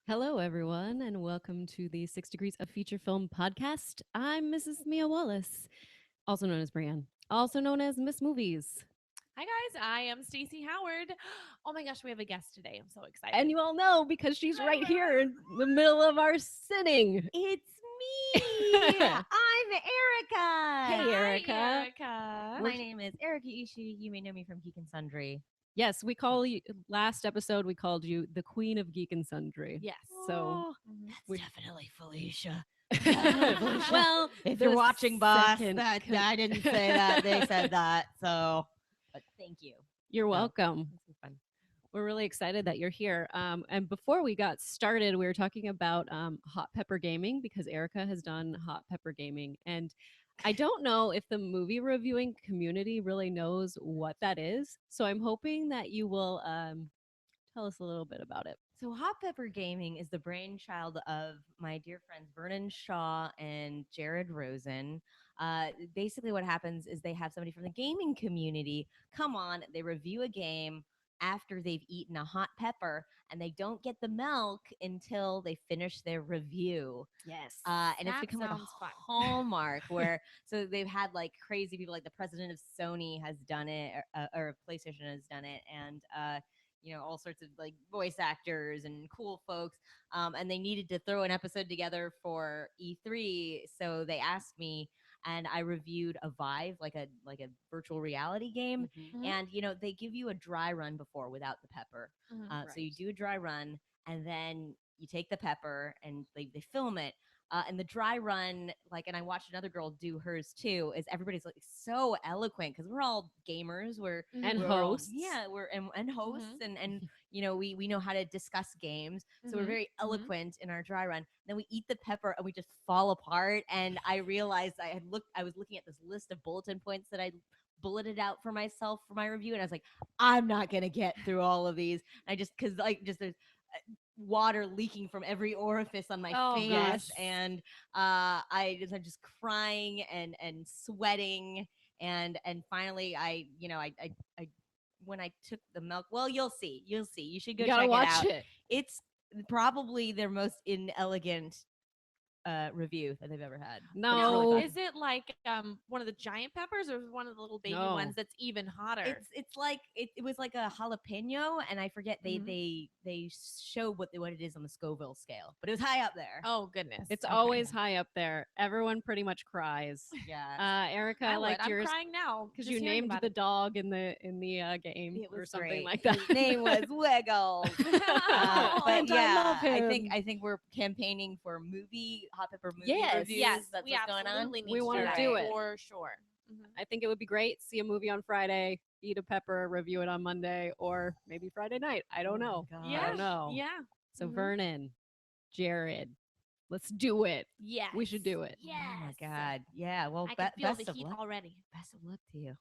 Hello, everyone, and welcome to the 6 Degrees of Feature Film podcast. I'm Mrs. Mia Wallace, also known as Brienne, also known as Miss Movies. Hi guys, I am Stacey Howard. Oh my gosh, we have a guest today. I'm so And excited. you all know because she's right here in the middle of our sitting. It's me. I'm Hey, Erika. Hi, Erica. Erica. My name is Erika Ishii. You may know me from Geek and Sundry. Yes, we call you, last episode, we called you the Queen of Geek and Sundry. Yes. So, Mhm. we- Definitely Felicia. well, If the you're watching, boss, second I didn't say that. They said that. So, but thank you. You're So, welcome. It's been fun. We're really excited that you're here. And before we got started, we were talking about hot pepper gaming because Erica has done hot pepper gaming. And I don't know if the movie reviewing community really knows what that is. So I'm hoping that you will tell us a little bit about it. So, Hot Pepper Gaming is the brainchild of my dear friends Vernon Shaw and Jared Rosen. Basically, what happens is they have somebody from the gaming community come on, they review a game after they've eaten a hot pepper, and they don't get the milk until they finish their review. Yes. And it's That become like a sounds fun. hallmark where so they've had like crazy people, like the president of Sony has done it, or PlayStation has done it, and all sorts of like voice actors and cool folks. And they needed to throw an episode together for E3, so they asked me, and I reviewed a Vive, like a virtual reality game. Mhm. Mhm. And they give you a dry run before without the pepper. Mhm. So you Right. do a dry run, and then you take the pepper and they film it. And the dry run, like, and I watched another girl do hers too. Is everybody's like so eloquent because we're all gamers. And We're all, hosts. yeah, we're and hosts, Mhm. and we know how to discuss games, so we're Mhm. very Mhm. eloquent in our dry run. Then we eat the pepper and we just fall apart. And I realized I was looking at this list of bulletin points that I bulleted out for myself for my review, and I was like, I'm not gonna get through all of these. I just because like just there's water leaking from every orifice on my Oh face, gosh. and I'm just crying and sweating, and finally I when I took the milk, well, you'll see, you should You go got to check it watch out. it. It's probably their most inelegant review that they've ever had, but it's really No. fun. Is it like one of the giant peppers or one of the little baby No. ones that's even hotter? It's like it was like a jalapeno, and I forget Mhm. they showed what it is on the Scoville scale, but it was high up there. Oh goodness. It's Okay. always high up there. Everyone pretty much cries. Yeah, Erica, I I would. liked I'm yours crying now because just you hearing named about the it. dog in the game it or was something great. like that. His name was Wiggles. But And I yeah, love him. I think we're campaigning for hot pepper movie Yes. reviews. Yes, That's we what's going on. absolutely need We to do wanna that do it. for sure. Mhm. I think it would be great. See a movie on Friday, eat a pepper, review it on Monday, or maybe Friday night. I don't Oh know. my I Yeah, don't gosh. know. yeah. So Mhm. Vernon, Jared, let's do it. Yes. We should do it. Yes. Oh my god. Yeah. Well, I can feel the best of heat luck. already. Best of luck to you.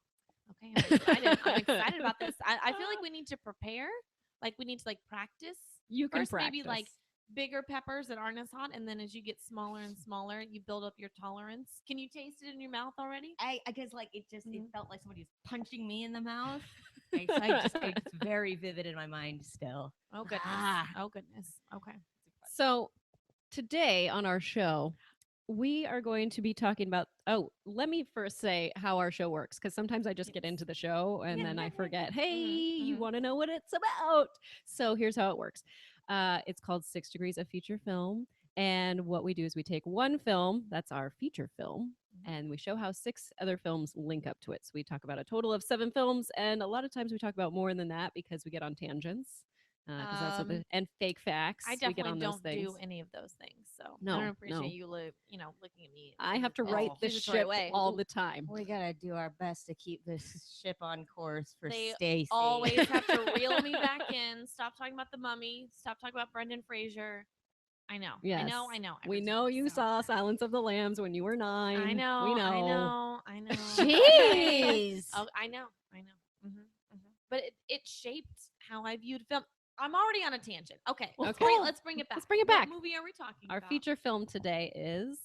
Okay, I'm excited. I'm excited about this. I feel like we need to prepare. Like we need to like practice You can first. Maybe practice. like bigger peppers that aren't as hot, and then as you get smaller and smaller, you build up your tolerance. Can you taste it in your mouth already? I guess like it Mhm. felt like somebody was punching me in the mouth. It's very vivid in my mind still. Oh goodness. Ah. Oh goodness. Okay. So today on our show, we are going to be talking about. Oh, let me first say how our show works because sometimes I just get Yes. into the show and then I forget, hey, you Mhm. want to know what it's about? So here's how it works. It's called 6 Degrees of Feature Film. And what we do is we take one film, that's our feature film, and we show how 6 other films link up to it. So we talk about a total of 7 films. And a lot of times we talk about more than that because we get on tangents. Because that's what and fake facts. I We get definitely on those don't things. do any of those things, so I No, don't appreciate no. you, looking at me. I have to in an right the accusatory ship way. all the time. We gotta do our best to keep this ship on course for They Stacy. always have to reel me back in. Stop talking about the mummy. Stop talking about Brendan Fraser. I know. I Yes. know. I know. We everything, know you so. saw Silence of the Lambs when you were 9. I We know. I know. know. I know. Jeez. Oh, I know. I know. But it shaped how I viewed film. I'm already on a tangent. Okay. Okay. Let's bring it back. Let's bring it back. What movie are we talking Our about? feature film today is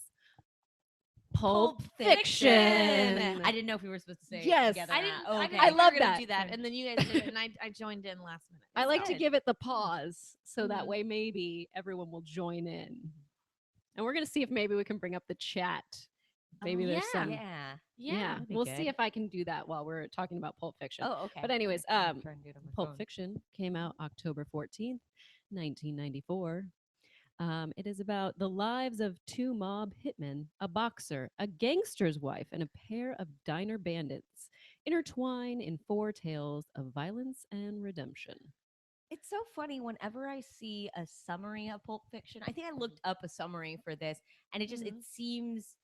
Pulp Fiction. Fiction. I didn't know if we were supposed to say Yes. it together. I or didn't. not. Oh, I, okay. didn't I think we were love gonna that. do that, and then you guys did it, and I joined in last minute. I like so. to give it the pause so that Mhm. way maybe everyone will join in. And we're going to see if maybe we can bring up the chat. Maybe Oh, there's yeah. some. Yeah. Yeah, that'd be we'll see good. if I can do that while we're talking about Pulp Fiction. Oh, okay. But anyways, I'll try and do it on my Pulp phone. Fiction came out October 14th, 1994. It is about the lives of two mob hitmen, a boxer, a gangster's wife, and a pair of diner bandits intertwine in four tales of violence and redemption. It's so funny whenever I see a summary of Pulp Fiction. I think I looked up a summary for this, and it Mhm. seems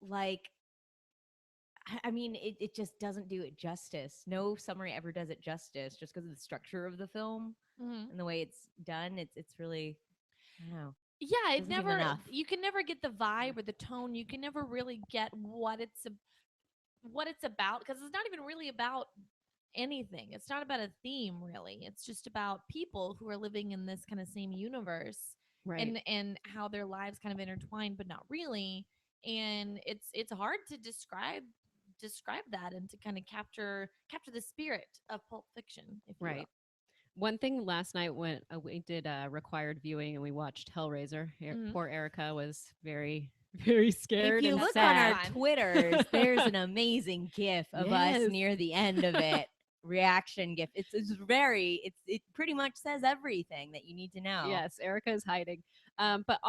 like I mean, it just doesn't do it justice. No summary ever does it justice, just because of the structure of the film Mhm. and the way it's done. It's really, I don't know. Yeah, it Doesn't do never. enough. You can never get the vibe or the tone. You can never really get what it's about because it's not even really about anything. It's not about a theme really. It's just about people who are living in this kind of same universe Right. and how their lives kind of intertwine but not really. And it's hard to describe that and to kind of capture the spirit of Pulp Fiction, if you will. Right. One thing last night when we did a required viewing and we watched Hellraiser, Mhm. poor Erica was very, very scared If you and look sad. on our Fine. Twitters, there's an amazing GIF of us Yes. near the end of it. Reaction GIF. It pretty much says everything that you need to know. Yes, Erica is hiding. But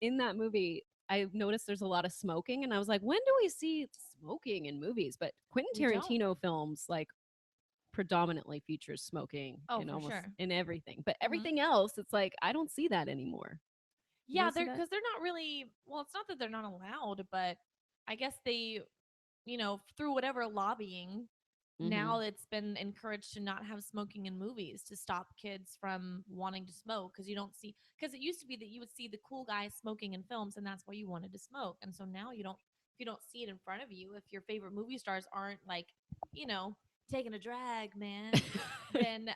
in that movie, I noticed there's a lot of smoking, and I was like, when do we see smoking in movies? But Quentin We don't. Tarantino films like predominantly features smoking Oh, in for almost sure. in everything. But Mhm. everything else, it's like I don't see that anymore. You Yeah, guys see they're that? because they're not really. Well, it's not that they're not allowed, but I guess they, through whatever lobbying, Mhm. now it's been encouraged to not have smoking in movies to stop kids from wanting to smoke because you don't see because it used to be that you would see the cool guy smoking in films and that's why you wanted to smoke, and so now you don't. If you don't see it in front of you, if your favorite movie stars aren't like, you know, taking a drag, man, then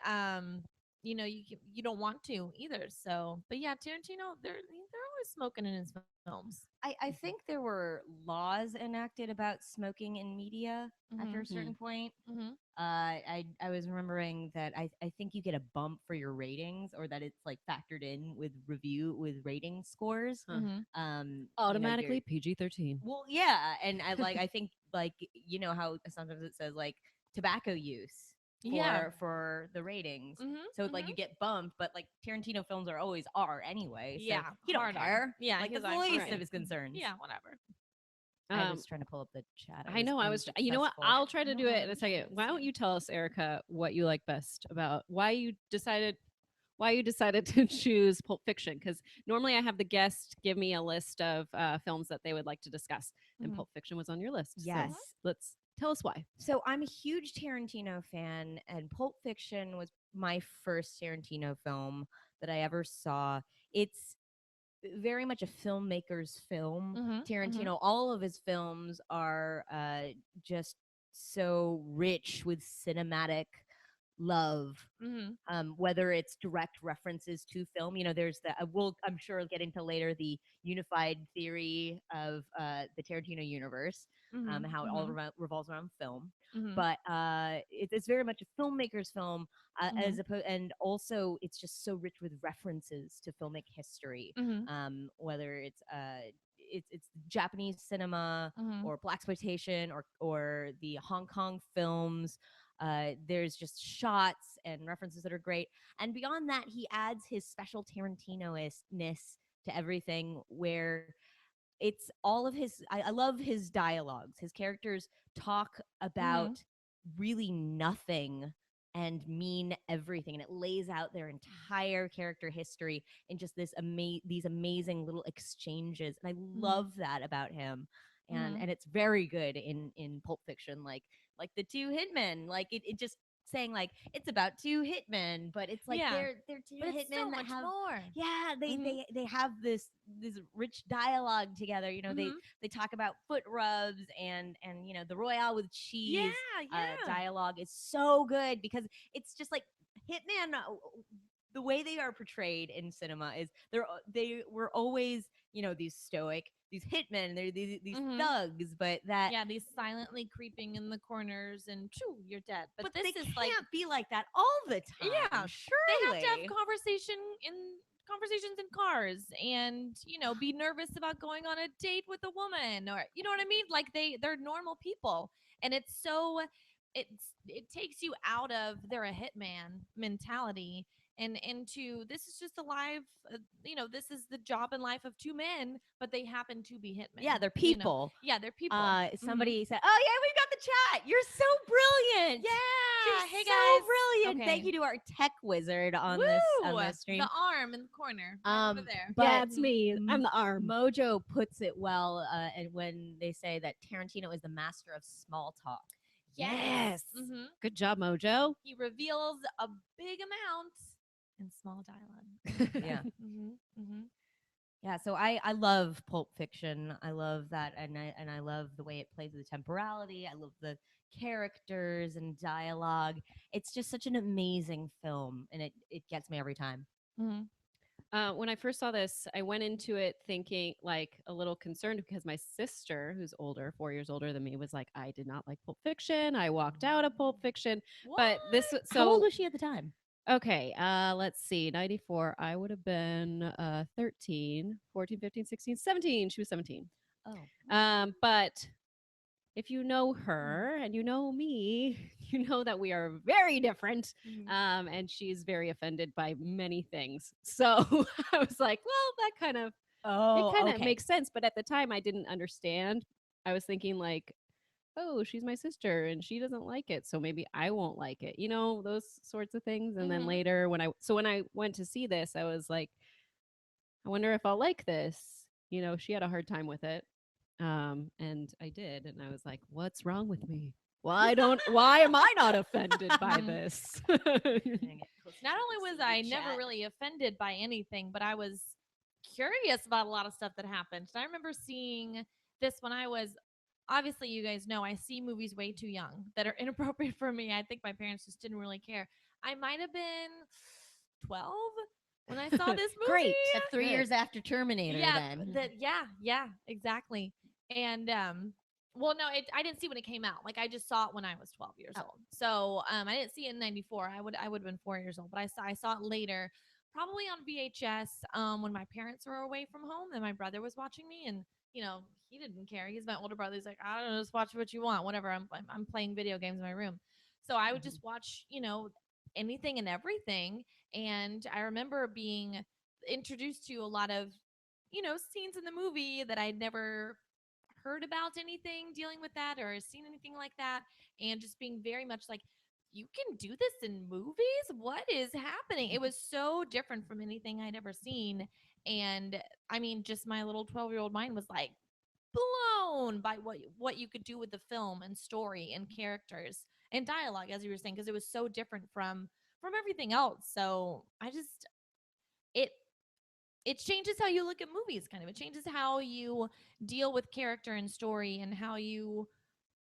you don't want to either. So, but yeah, Tarantino, they're always smoking in his films. I think there were laws enacted about smoking in media after a Mm-hmm. certain point. Mm-hmm. I was remembering that I think you get a bump for your ratings, or that it's like factored in with rating scores. Huh. Mm-hmm. Automatically PG-13. Well, yeah, and I think like you know how sometimes it says like tobacco use Yeah. for the ratings. Mm-hmm. So it's like you get bumped, but like Tarantino films are always R anyway. So Yeah, he don't hard R. care. Yeah, Like he's that's the like, least "Alright." of his concerns. Yeah, whatever. I Um, was trying to pull up the chat. I know. I was. You know what? unsuccessful. I'll try to I don't do know it how in a to second. do Why this don't yet. you tell us, Erica, what you like best about why you decided to choose Pulp Fiction? Because normally I have the guest give me a list of films that they would like to discuss, and Mhm. Pulp Fiction was on your list. Yes. So let's tell us why. So I'm a huge Tarantino fan, and Pulp Fiction was my first Tarantino film that I ever saw. It's very much a filmmaker's film. Mhm, Tarantino, all of his films are just so rich with cinematic love. Mm-hmm. Whether it's direct references to film, there's the I'm sure I'll get into later the unified theory of the Tarantino universe, Mm-hmm. how it all revolves around film. Mm-hmm. But it's very much a filmmaker's film, Mhm. and also it's just so rich with references to filmic history. Mm-hmm. Whether it's Japanese cinema Mm-hmm. or blaxploitation or the Hong Kong films. There's just shots and references that are great. And beyond that, he adds his special Tarantino-ness to everything, where it's all of his. I love his dialogues. His characters talk about really nothing and mean everything, and it lays out their entire character history in just these amazing little exchanges. And I love that about him. And it's very good in Pulp Fiction, like the two hitmen, like it just saying like it's about two hitmen, but it's like Yeah. they're two But it's hitmen so that much have more. yeah Mhm. they have this rich dialogue together. Mhm. They talk about foot rubs and the Royale with cheese. Yeah. Dialogue is so good because it's just like hitman. The way they are portrayed in cinema is they were always these stoic these hitmen, they're these Mhm. thugs, but that Yeah, these silently creeping in the corners and choo, you're dead. But they this is like can't be like that all the time. yeah, surely they have to have conversations in cars and be nervous about going on a date with a woman, or you know what I mean, like they're normal people, and it takes you out of they're a hitman mentality and into this is just a life, this is the job and life of two men, but they happen to be hitmen. Yeah, they're people. Yeah, they're people. Mhm. Somebody said, "Oh yeah, we've got the chat. You're so brilliant. Yeah, You're hey so guys. brilliant. Okay. Thank you to our tech wizard on Woo! this stream." The arm in the corner, right over there. But yeah, it's me. m- I'm the arm. Mojo puts it well, and when they say that Tarantino is the master of small talk. Yes. Mm-hmm. Good job, Mojo. He reveals a big amount in small dialogue. Yeah. Mm-hmm. Mm-hmm. Yeah, so I love Pulp Fiction. I love that, and I love the way it plays with the temporality. I love the characters and dialogue. It's just such an amazing film, and it gets me every time. Mm-hmm. When I first saw this, I went into it thinking like a little concerned because my sister, who's older, 4 years older than me, was like, I did not like Pulp Fiction. I walked out of Pulp Fiction. But this, How old so was she at the time? okay, let's see, 94. I would have been 13, 14, 15, 16, 17. She was 17. Oh, But if you know her and you know me, you know that we are very different. And she's very offended by many things. So I was like, well, that kind of it kind of okay. makes sense. But at the time, I didn't understand. I was thinking like, oh, she's my sister and she doesn't like it, so maybe I won't like it. You know, those sorts of things. And then Mhm. later, when I went to see this, I was like, I wonder if I'll like this. You know, she had a hard time with it. And I did, and I was like, "What's wrong with me? Why am I not offended by Mhm. this?" Not only was I never really offended by anything, but I was curious about a lot of stuff that happened. And I remember seeing this when I was obviously, you guys know I see movies way too young that are inappropriate for me. I think my parents just didn't really care. I might have been 12 when I saw this movie. Great. That's 3 Good. years after Terminator. Yeah, Then yeah, exactly. And well, no, I didn't see when it came out. Like I just saw it when I was 12 years old. So I didn't see it in '94. I would have been 4 years old, but I saw it later, probably on VHS. When my parents were away from home and my brother was watching me, and he didn't care. He's my older brother. He's like, I don't know, just watch what you want, whatever. I'm playing video games in my room, so I would just watch anything and everything. And I remember being introduced to a lot of scenes in the movie that I'd never heard about anything dealing with that or seen anything like that. And just being very much like, you can do this in movies? What is happening? It was so different from anything I'd ever seen. And I mean, just my little 12-year-old mind was like blown by what you could do with the film and story and characters and dialogue, as you were saying, because it was so different from everything else. So I just it it changes how you look at movies, kind of. It changes how you deal with character and story and how you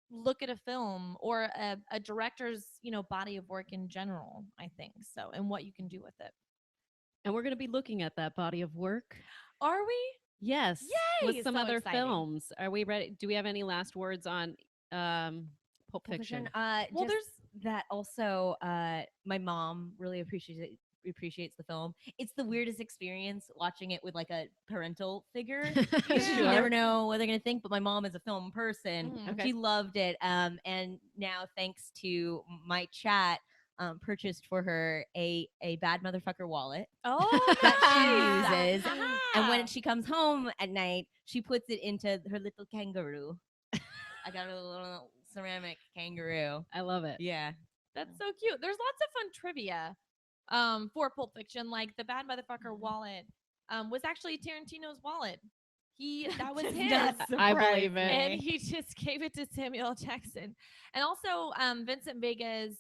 look at a film or a director's body of work in general, I think so, and what you can do with it. And we're going to be looking at that body of work. Are we? Yes, Yay! with some So other exciting. films. Are we ready? Do we have any last words on Pulp Fiction? Well, just there's that also. My mom really appreciates the film. It's the weirdest experience watching it with like a parental figure. You Sure. never know what they're gonna think, but my mom is a film person. Mhm. Okay. She loved it. And now thanks to my chat, purchased for her a bad motherfucker wallet oh that nice. she uses. And when she comes home at night, she puts it into her little kangaroo. I got a little ceramic kangaroo. I love it. Yeah. That's so cute. There's lots of fun trivia for Pulp Fiction, like the bad motherfucker wallet was actually Tarantino's wallet. That was his. I believe it. And he just gave it to Samuel L. Jackson. And also Vincent Vega's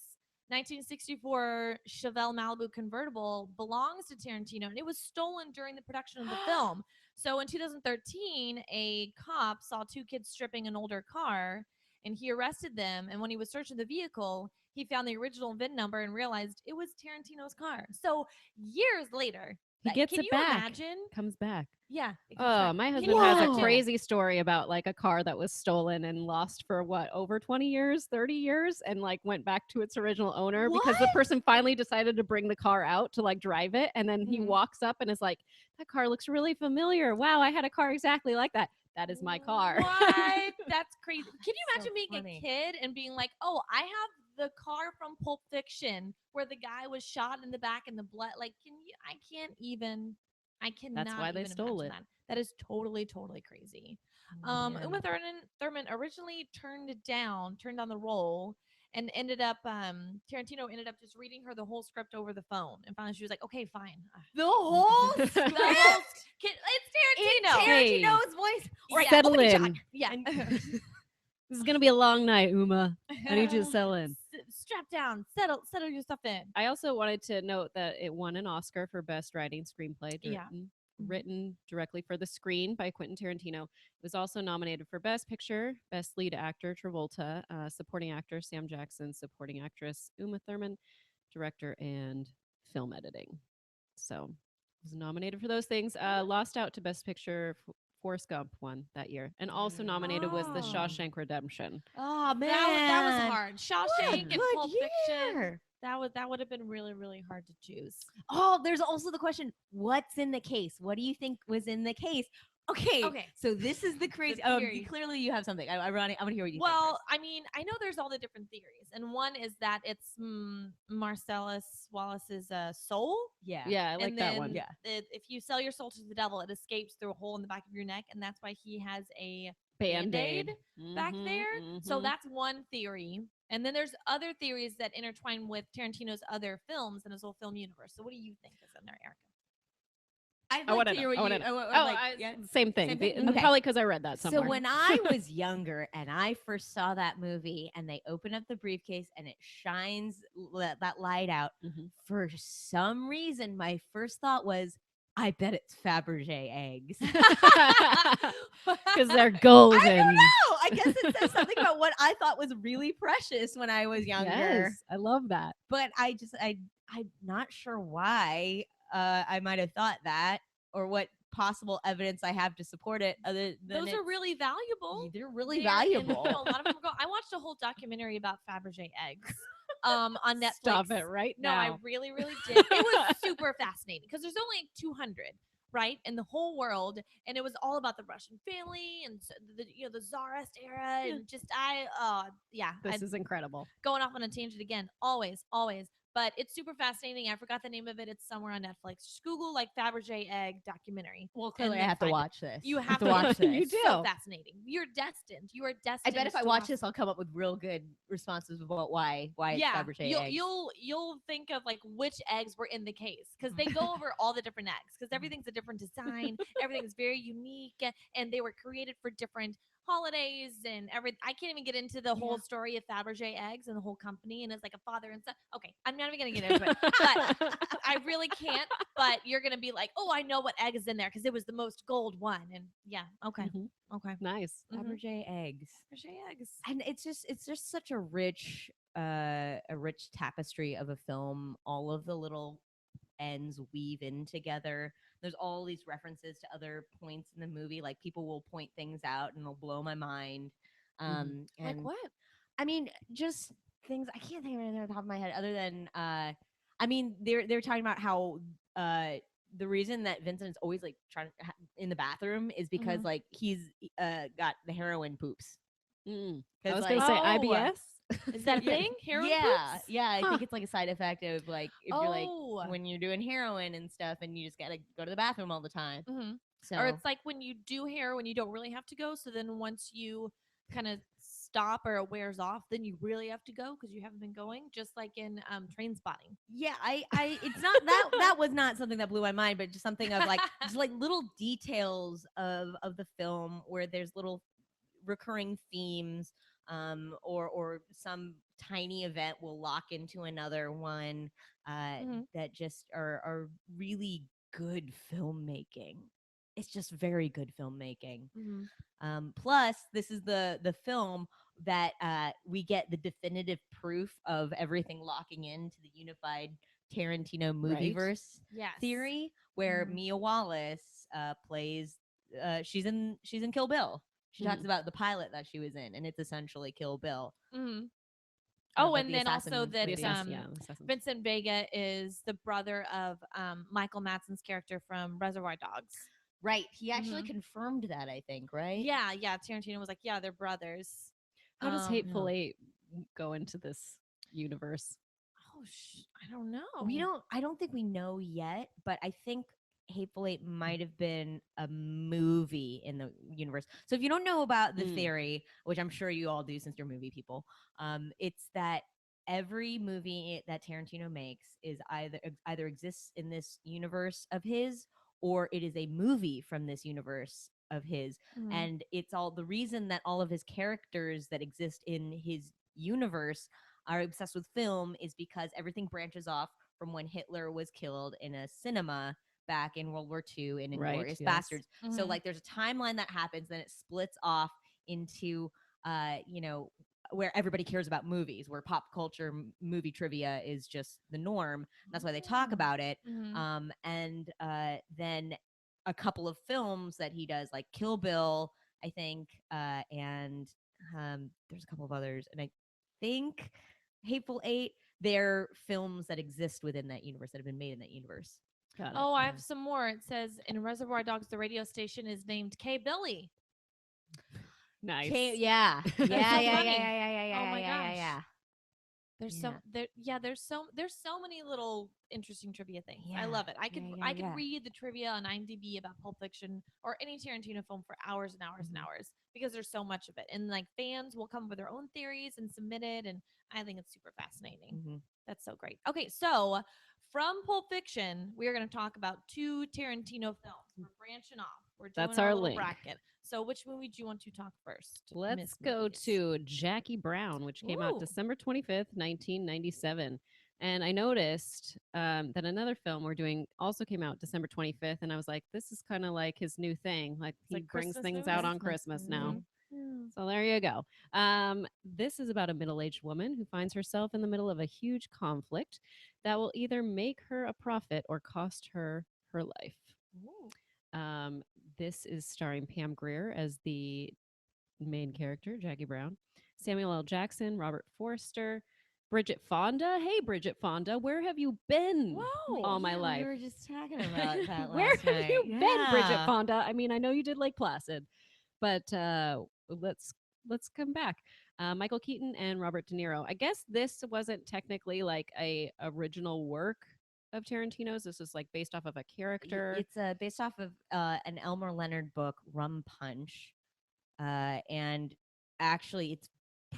1964 Chevelle Malibu convertible belongs to Tarantino, and it was stolen during the production of the film. So in 2013, a cop saw two kids stripping an older car, and he arrested them. And when he was searching the vehicle, he found the original VIN number and realized it was Tarantino's car. So years later, He gets can it you back. imagine? Comes back. Yeah. It comes Oh, back. my Can husband you has a imagine? crazy story about like a car that was stolen and lost for what, over 20 years, 30 years, and like went back to its original owner because the What? person finally decided to bring the car out to like drive it. And then he Mhm. walks up and is like, that car looks really familiar. Wow, I had a car exactly like that. That is my car. What? That's crazy. Can you So imagine being funny. a kid and being like, "Oh, I have the car from Pulp Fiction where the guy was shot in the back and the blood." Like, can you? I can't even. I cannot why they even stole imagine it. that. That is totally, totally crazy. Man. Uma Thurman originally turned down the role, and ended up Tarantino ended up just reading her the whole script over the phone, and finally she was like, "Okay, fine." The whole The script It's in Tarantino. Hey. Tarantino's voice. All right, Settle open the in. jar. Yeah. This is going to be a long night, Uma. I need you to settle in. Strap down. Settle your stuff in. I also wanted to note that it won an Oscar for Best Writing Screenplay, Yeah. written directly for the screen by Quentin Tarantino. It was also nominated for Best Picture, Best Lead Actor Travolta, Supporting Actor Sam Jackson, Supporting Actress Uma Thurman, Director and Film Editing. So it was nominated for those things. Lost out to Best Picture. Forrest Gump won that year, and also nominated was The Oh. Shawshank Redemption. Oh man, That was hard. What a Shawshank and good Pulp Fiction. year. That would have been really, really hard to choose. Oh, there's also the question: what's in the case? What do you think was in the case? Okay, Okay. so this is the crazy. theory. Clearly, you have something. I want to hear what you Well, say I mean, I know there's all the different theories, and one is that it's Marcellus Wallace's soul. first. Yeah, Yeah, I like And that then one. Yeah. if you sell your soul to the devil, it escapes through a hole in the back of your neck, and that's why he has a Band-Aid back Mhm, there. So mhm. that's one theory. And then there's other theories that intertwine with Tarantino's other films and his whole film universe. So what do you think is in there, Erica? I'd I like want to to hear know. what I you. want to know. I would like, yeah. Same thing. Same thing? And Okay. Probably because I read that somewhere. So when I was younger and I first saw that movie and they open up the briefcase and it shines that light out, Mhm. for some reason my first thought was, I bet it's Fabergé eggs. Because they're golden. I don't know. I guess it says something about what I thought was really precious when I was younger. Yes, I love that. But I'm not sure why I might have thought that, or what possible evidence I have to support it, other than Those are really valuable. they're really They're- and, valuable. you know, a lot of them go. I watched a whole documentary about Fabergé eggs on Netflix. Stop it right No, now. I really, really did. It was super fascinating because there's only like 200, right, in the whole world, and it was all about the Russian family and the Tsarist era, and just This is incredible. going off on a tangent again, always, always. But it's super fascinating. I forgot the name of it. It's somewhere on Netflix. Just Google like Fabergé egg documentary. Well, clearly I then have to find it. watch this. You I have to watch watch this. You do. So fascinating. You're destined. You are I destined. bet if I to watch this, I'll come up with real good responses about why it's Fabergé eggs. you'll think of like which eggs were in the case because they go over all the different eggs because everything's a different design. Everything's very unique, and they were created for different holidays and everything. I can't even get into the whole story of Fabergé eggs and the whole company, and it's like a father and son. Okay, I'm not even gonna get into it, but I really can't. But you're gonna be like, oh, I know what egg is in there because it was the most gold one, and yeah, okay, Mhm. okay, Nice. Fabergé eggs. Fabergé eggs. And it's just such a rich tapestry of a film. All of the little ends weave in together. There's all these references to other points in the movie. Like, people will point things out and they'll blow my mind. Like And what? I mean, just things I can't think of anything on the top of my head other than I mean, they're talking about how the reason that Vincent is always like trying in the bathroom is because like he's got the heroin poops. I 'Cause, was like, going to say Oh. IBS. Is that a thing? Heroin yeah, poops? yeah. I Huh. think it's like a side effect of like if you're like Oh. when you're doing heroin and stuff, and you just gotta go to the bathroom all the time. Mm-hmm. So Or it's like when you do heroin, you don't really have to go. So then once you kind of stop or it wears off, then you really have to go because you haven't been going. Just like in Train Spotting. yeah, I it's not that was not something that blew my mind, but just something of like just like little details of the film where there's little recurring themes, or some tiny event will lock into another one, that just are really good filmmaking. It's just very good filmmaking. Mm-hmm. Plus, this is the film that we get the definitive proof of everything locking into the unified Tarantino Right. movieverse Yes. theory, where Mhm. Mia Wallace plays. She's in Kill Bill. She talks Mhm. about the pilot that she was in, and it's essentially Kill Bill. Mhm. Oh, Oh, but and the then assassin also that The lady. assassin. Vincent Vega is the brother of Michael Madsen's character from Reservoir Dogs. Right. He actually Mhm. confirmed that, I think, right? Yeah, yeah. Tarantino was like, yeah, they're brothers. How does Um, Hateful Yeah. Eight go into this universe? Oh, I don't know. I don't think we know yet, but I think Hateful Eight might have been a movie in the universe. So if you don't know about the Mm. theory, which I'm sure you all do since you're movie people, it's that every movie that Tarantino makes is either exists in this universe of his, or it is a movie from this universe of his. Mhm. And it's all the reason that all of his characters that exist in his universe are obsessed with film is because everything branches off from when Hitler was killed in a cinema back in World War II in Right, Inglourious yes. Bastards. So Mhm. like there's a timeline that happens, then it splits off into where everybody cares about movies, where pop culture movie trivia is just the norm. That's why they talk Oh. about it. Mhm. And then a couple of films that he does, like Kill Bill, I think, and there's a couple of others, and I think Hateful Eight, they're films that exist within that universe that have been made in that universe. Got it. Oh, I have some more. It says in Reservoir Dogs, the radio station is named K Billy. Nice. Yeah. That's Yeah, so yeah, yeah, funny. yeah, yeah, yeah, Oh my yeah, gosh. yeah. There's Yeah. there's so many little interesting trivia things. I Yeah. love it. I Yeah, could yeah. read the trivia on IMDb about Pulp Fiction or any Tarantino film for hours and hours and Mhm. hours because there's so much of it. And like fans will come up with their own theories and submit it, and I think it's super fascinating. Mhm. That's so great. Okay, so from Pulp Fiction, we are going to talk about 2 Tarantino films. We're branching off. We're doing That's our our little link. bracket. So which movie do you want to talk first? Let's Miss go Movies? to Jackie Brown, which came out Ooh. December 25th, 1997. And I noticed that another film we're doing also came out December 25th. And I was like, this is kind of like his new thing. Like he like brings Christmas things movies? out on Christmas now. Mhm. So there you go. This is about a middle aged woman who finds herself in the middle of a huge conflict that will either make her a profit or cost her her life. Ooh. This is starring Pam Grier as the main character, Jackie Brown, Samuel L. Jackson, Robert Forster, Bridget Fonda. Hey, Bridget Fonda, where have you been Whoa. all my Yeah, life? We were just talking about that Where last have night. you been, Bridget Yeah. Fonda? I mean, I know you did Lake Placid, but let's come back. Michael Keaton and Robert De Niro. I guess this wasn't technically like a original work of Tarantino's. This is like based off of a character. It's based off of an Elmer Leonard book, Rum Punch. And actually, it's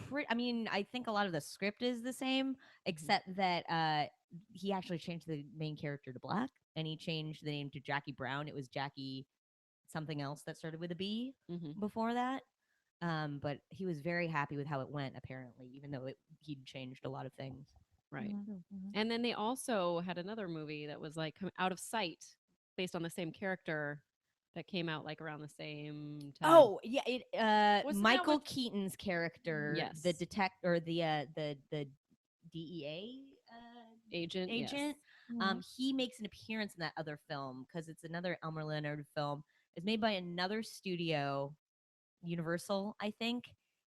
pretty. I mean, I think a lot of the script is the same, except that he actually changed the main character to black, and he changed the name to Jackie Brown. It was Jackie something else that started with a B Mhm. before that. But he was very happy with how it went, apparently, even though he'd changed a lot of things. Right. Mhm. And then they also had another movie that was like Out of Sight, based on the same character that came out like around the same time. Oh yeah, it Wasn't that Michael with- Keaton's character, Yes. the detect or the DEA Agent. Yes. Mhm. he makes an appearance in that other film because it's another Elmer Leonard film. It's made by another studio, Universal, I think.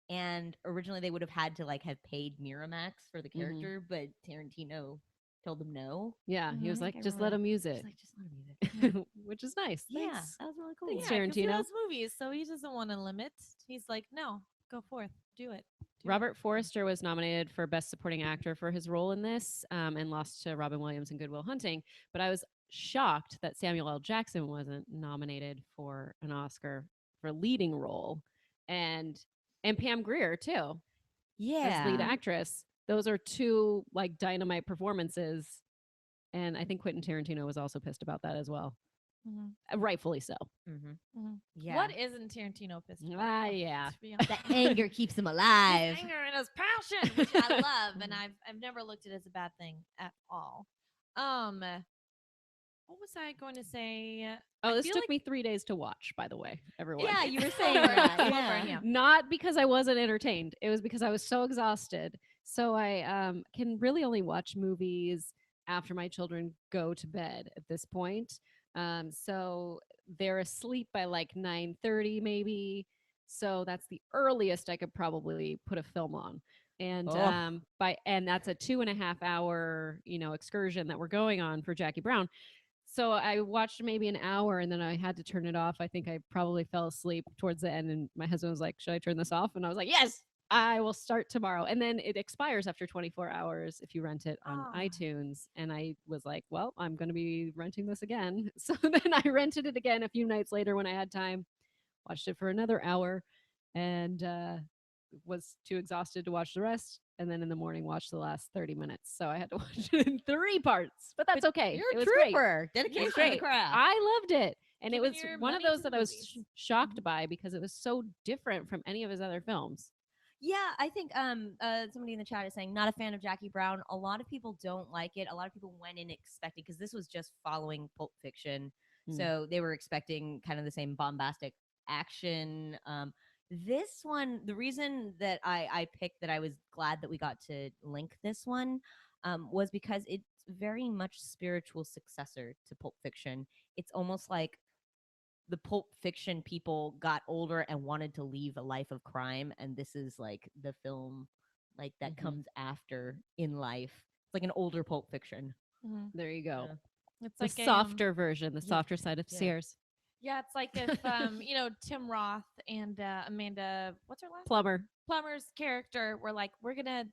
And originally they would have had to like have paid Miramax for the Mhm. character, but Tarantino told them no. Yeah, he was Mhm. like, I just let remember him use He's it, like, just let him use it. which is nice. Yeah, Thanks. that was really cool. Thanks, Yeah, 'cause he Tarantino. loves movies, so he doesn't want to limit. He's like, no, go forth, do it. Do Robert it. Forster was nominated for Best Supporting Actor for his role in this, and lost to Robin Williams in Good Will Hunting. But I was shocked that Samuel L. Jackson wasn't nominated for an Oscar for leading role, and Pam Grier too as lead Yeah. actress. Those are two like dynamite performances, and I think Quentin Tarantino was also pissed about that as well, Mhm. rightfully so. Mm-hmm. Mhm. Yeah. What isn't Tarantino pissed about? Ah, yeah. To be honest. That anger keeps him His alive. anger and his passion, which I love, and I've never looked at it as a bad thing at all. What was I going to say? Oh, I this feel took like- me 3 days to watch, by the way, everyone. Yeah, you were It's saying slow burn. that. Slow Yeah. burn, yeah. Not because I wasn't entertained. It was because I was so exhausted. So I can really only watch movies after my children go to bed at this point. So they're asleep by like 9:30 maybe. So that's the earliest I could probably put a film on. And Oh. and that's a 2.5 hour, excursion that we're going on for Jackie Brown. So I watched maybe an hour and then I had to turn it off. I think I probably fell asleep towards the end, and my husband was like, "Should I turn this off?" And I was like, "Yes, I will start tomorrow." And then it expires after 24 hours if you rent it on Ah. iTunes. And I was like, "Well, I'm going to be renting this again." So then I rented it again a few nights later when I had time, watched it for another hour, and was too exhausted to watch the rest. And then in the morning, watched the last 30 minutes. So I had to watch it in 3 parts, but that's okay. You're It a was great. trooper. Dedication to the great. craft. I loved it. And it Giving was your one of money to those the that I was movies. shocked by because it was so different from any of his other films. Yeah, I think somebody in the chat is saying not a fan of Jackie Brown. A lot of people don't like it. A lot of people went in expecting, because this was just following Pulp Fiction, Mm. so they were expecting kind of the same bombastic action. This one, the reason that I picked, that I was glad that we got to link this one, was because it's very much spiritual successor to Pulp Fiction. It's almost like the Pulp Fiction people got older and wanted to leave a life of crime, and this is like the film like that Mhm. comes after in life. It's like an older Pulp Fiction. Mhm. There you go. Yeah. It's The like softer version, the yeah, softer side of yeah. Sears. Yeah, it's like if Tim Roth and Amanda, what's her last? Plumber. Plummer's character were like, we're gonna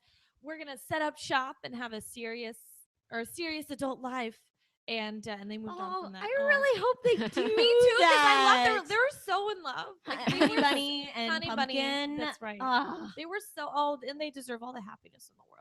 set up shop and have a serious adult life, and they moved on from that. I really hope they do. Me too, because I that. love they were so in love. Like they Honey were Bunny and Honey Pumpkin. Bunny. That's right. Ah. They were so old, and they deserve all the happiness in the world.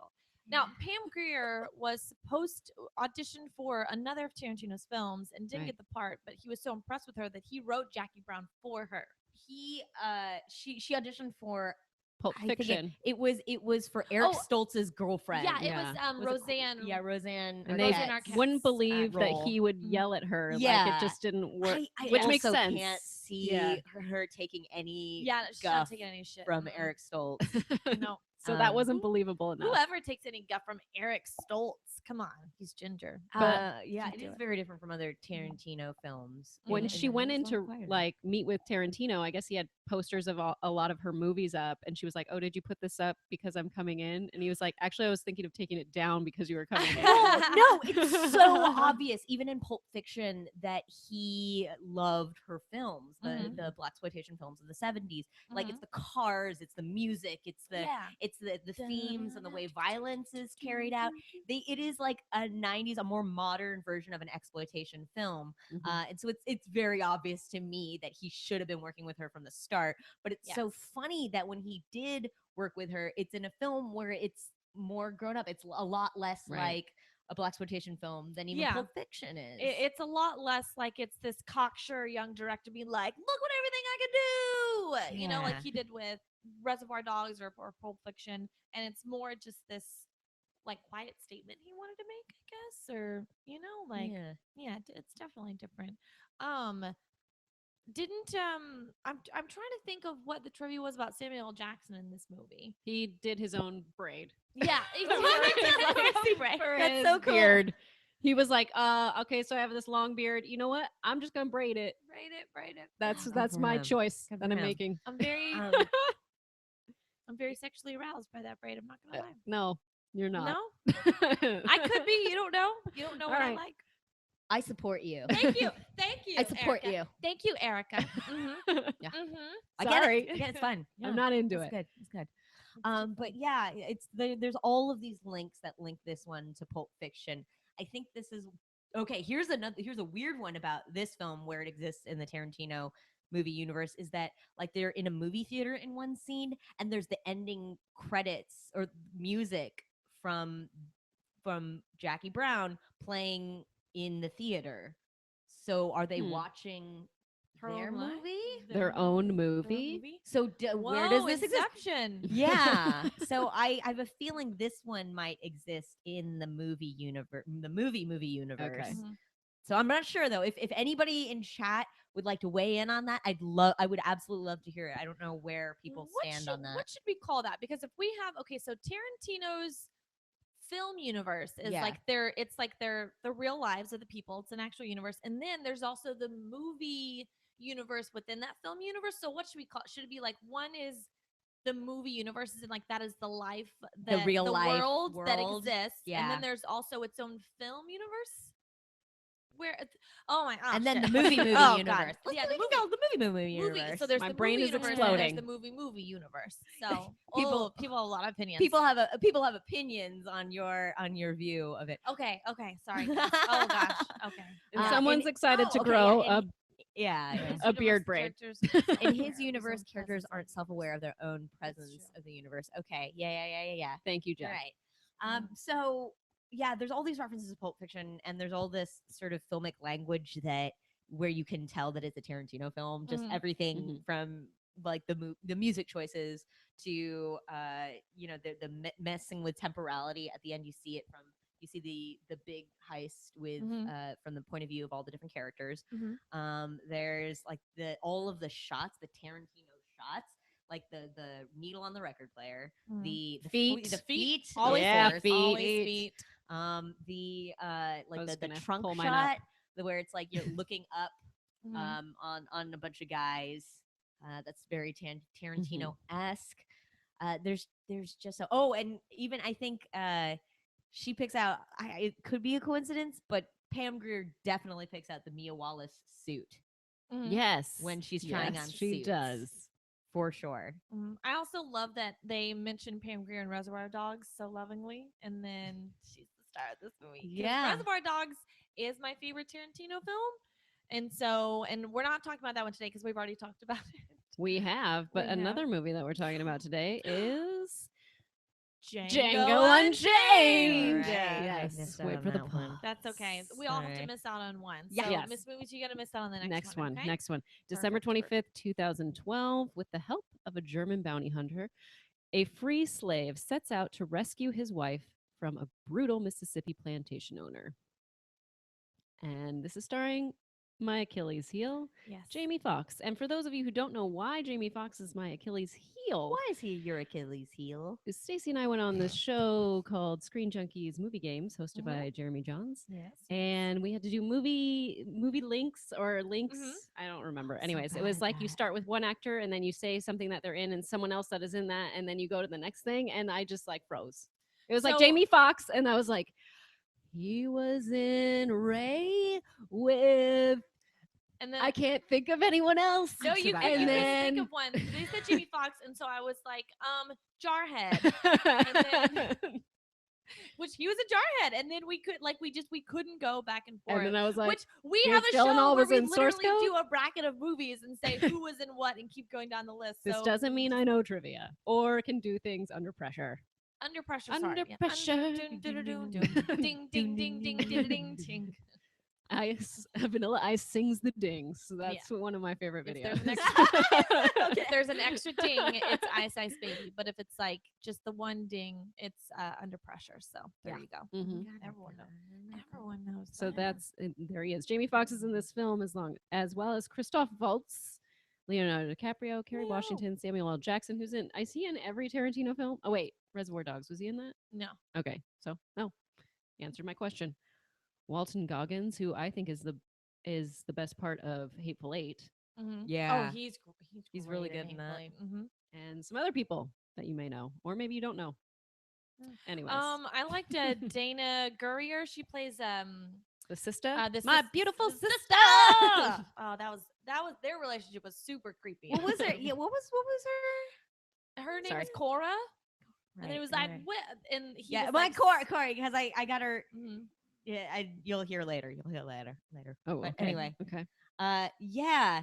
Now, Pam Grier was supposed to audition for another of Tarantino's films and didn't Right. get the part, but he was so impressed with her that he wrote Jackie Brown for her. She auditioned for Pulp I think Fiction. it was for Eric Oh, Stoltz's girlfriend. Yeah, it Yeah. was Was it Roseanne. Yeah, Roseanne. And Roseanne they Arquette's, wouldn't believe that role. he would Mhm. yell at her. Like Yeah. it just didn't work. I which makes also sense. can't see Yeah. her taking any Yeah, she's not guff taking any shit from Mm-mm. Eric Stoltz. No, So that Um, wasn't believable enough. whoever takes any guff from Eric Stoltz, come on, he's ginger. Yeah, Can't it do is it. very different from other Tarantino films. When and she it went is in a to lot quieter. like meet with Tarantino, I guess he had posters of a lot of her movies up, and she was like, "Oh, did you put this up because I'm coming in?" And he was like, "Actually, I was thinking of taking it down because you were coming in." Well, no, it's so obvious, even in Pulp Fiction, that he loved her films, Mhm. the blaxploitation films of the 70s. Like Mhm. it's the cars, it's the music, it's the Yeah. it's the themes and the way violence is carried out. It is like a 90s, a more modern version of an exploitation film. Mhm. And so it's very obvious to me that he should have been working with her from the start. But it's so Yes. funny that when he did work with her, it's in a film where it's more grown up. It's a lot less Right. like a blaxploitation film than even Yeah. Pulp Fiction is. It's a lot less like it's this cocksure young director being like, look what everything I can do, like Yeah. he did with Reservoir Dogs or Pulp Fiction, and it's more just this like quiet statement he wanted to make, I guess, or like yeah. it's definitely different. Didn't I'm trying to think of what the trivia was about Samuel L. Jackson in this movie. He did his own braid. Yeah, For That's his so cool. beard. He was like, okay, so I have this long beard. You know what? I'm just gonna braid it. Braid it. That's Good for my him. choice Good that for I'm him. making. I'm very Um, I'm very sexually aroused by that braid. I'm not gonna lie. No, you're not. No, I could be. You don't know. You don't know All what right. I like. I support you. Thank you. Thank you. I support Erica. you. Thank you, Erica. Mm-hmm. Yeah. Mm-hmm. I get Sorry. it. I get it. It's fun. I'm not into It's it. good. It's good. But yeah, there's all of these links that link this one to Pulp Fiction. I think this is okay. Here's a weird one about this film where it exists in the Tarantino movie universe is that like they're in a movie theater in one scene and there's the ending credits or music from Jackie Brown playing in the theater. So are they watching Her their own life? movie? Their own movie. So where does Whoa, this exist? Inception. Yeah. So I have a feeling this one might exist in the movie universe, the movie universe. Okay. Mhm. So I'm not sure though. If anybody in chat would like to weigh in on that, I would absolutely love to hear it. I don't know where people stand on that. What should we call that? Because if we have so Tarantino's film universe is Yeah. like the real lives of the people. It's an actual universe, and then there's also the movie universe within that film universe. So what should we call it? Should it be like one is the movie universes and like that is the life that real life world that world. exists, and Yeah. then there's also its own film universe where oh my gosh, And then shit. the movie Oh, God. universe. Yeah, we the can go the movie universe. So there's My the brain movie is universe exploding. and there's the movie universe. So People- people have a lot of opinions. people have opinions on your view of it. Okay, sorry. Guys. Oh gosh. Okay. And Uh, someone's and- excited oh, to okay, grow yeah, a and- yeah. His A beard universe braid. characters In aren't his aware of universe, own characters presence aren't and self-aware of their own That's presence true. of the universe. Okay. Yeah. Thank you, You're Jeff. right. So yeah, there's all these references to Pulp Fiction, and there's all this sort of filmic language that where you can tell that it's a Tarantino film. Just Mhm. everything Mhm. from like the music choices to the messing with temporality at the end. You see the big heist with Mhm. from the point of view of all the different characters. Mhm. There's like all of the shots, the Tarantino shots, like the needle on the record player, Mhm. the Feet. the feet, Always Yeah, force, feet. Always feet. the I like was the gonna trunk pull mine up. shot, where it's like you're looking up Mhm. on a bunch of guys. That's very Tarantino Mm-hmm. esque. There's just and even I think she picks out. It could be a coincidence, but Pam Grier definitely picks out the Mia Wallace suit Mhm. Yes. when she's trying Yes, on she suits. does. For sure. I also love that they mentioned Pam Grier in Reservoir Dogs so lovingly, and then she's the star of this movie. 'Cause Yeah. Reservoir Dogs is my favorite Tarantino film, and we're not talking about that one today because we've already talked about it. We have, but We have. another movie that we're talking about today is Django Unchained. All right, I Yes. missed out Wait on for the that pull. one. That's okay. We all have to Sorry. miss out on one. Yeah. So Yes. Miss Movies, you got to miss out on the Next one. one. Okay? Next one. December Perfect, 25th, 2012, with the help of a German bounty hunter, a free slave sets out to rescue his wife from a brutal Mississippi plantation owner. And this is starring my Achilles heel, Yes. Jamie Foxx. And for those of you who don't know why Jamie Foxx is my Achilles heel, Why is he your Achilles heel? Stacey and I went on this show called Screen Junkies Movie Games, hosted Mhm. by Jeremy Johns. Yes. And we had to do movie links or links. Mhm. I don't remember. So Anyways, it bad was at like you that. start with one actor and then you say something that they're in and someone else that is in that, and then you go to the next thing, and I just like froze. It was like So- Jamie Foxx, and I was like, he was in Ray with And then I can't think of anyone else. no, you Survivor. couldn't and even then think of one. They said Jamie Foxx, and so I was like, Jarhead, which he was a Jarhead, and then we couldn't go back and forth. and then I was like, which we Pierce have a show Gyllenhaal where was we in Source literally Code? do a bracket of movies and say who was in what and keep going down the list. this So doesn't mean I know trivia or can do things under pressure. under pressure. Under Sorry. Yeah. pressure. Ding ding ding ding ding ding ding ding. Vanilla Ice sings the dings. So that's one of my favorite If videos. there's an If there's an extra ding, it's Ice Ice Baby. But if it's like just the one ding, it's under pressure. So there Yeah. you go. Mhm. Everyone knows. Everyone knows. So that. that's there he is. Jamie Foxx is in this film as well as Christoph Waltz, Leonardo DiCaprio, Kerry Wow. Washington, Samuel L. Jackson, who's in. Is he in every Tarantino film? Oh wait, Reservoir Dogs. Was he in that? no. Okay, so no, answered my question. Walton Goggins, who I think is the best part of Hateful Eight, Mhm. Yeah. Oh, He's really great good in that. Mm-hmm. and some other people that you may know, or maybe you don't know. Anyways, I liked Dana Gurrier. She plays the sister, this my is- beautiful the sister. Oh, that was their relationship was super creepy. What was her? Yeah. What was her? Her name Sorry. was Cora, and then it was like right. and he Yeah, was my like, Corey, because I got her. Mhm. Yeah, you'll hear later. You'll hear later. Oh, But okay. anyway, okay. yeah,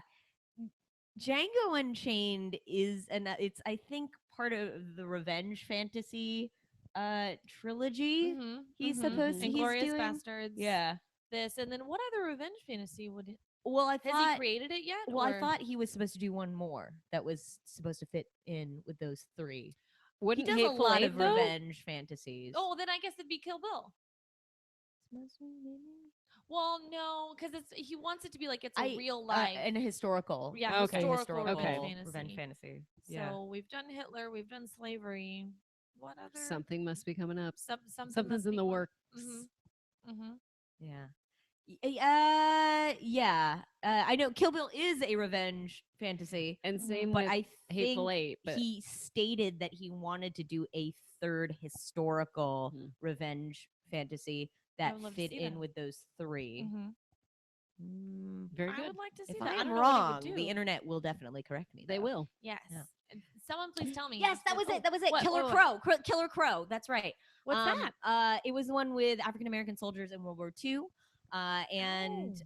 Django Unchained is, and it's I think part of the revenge fantasy, trilogy. Mhm, He's mhm. supposed to. He's Inglorious doing. Bastards. Yeah. This and then what other revenge fantasy would it? Well, I Has thought. he created it yet? Well, I or- thought he was supposed to do one more that was supposed to fit in with those three. Wouldn't he does a Hateful lot Eight, of though? revenge fantasies. Oh, then I guess it'd be Kill Bill. Well, no, because he wants it to be like it's a I real life. and a historical. Yeah, Okay. historical Okay. revenge fantasy. So Yeah. we've done Hitler, we've done slavery. What other? Something must be coming up. Something Something's must in be the going- works. Yeah. Yeah. I know Kill Bill is a revenge fantasy, And same but with I Hateful think Eight. But he stated that he wanted to do a third historical Mhm. revenge fantasy I that would love to fit see in that. with those 3. Mhm. very I good. would like to see If that. I don't am know what he would wrong, do. the internet will definitely correct me. They though. will. Yes. Yeah. Someone please tell me. Yes, that What- was it. That was it. what- Killer what- Crow. Killer Crow. That's right. What's that? It was the one with African American soldiers in World War II. And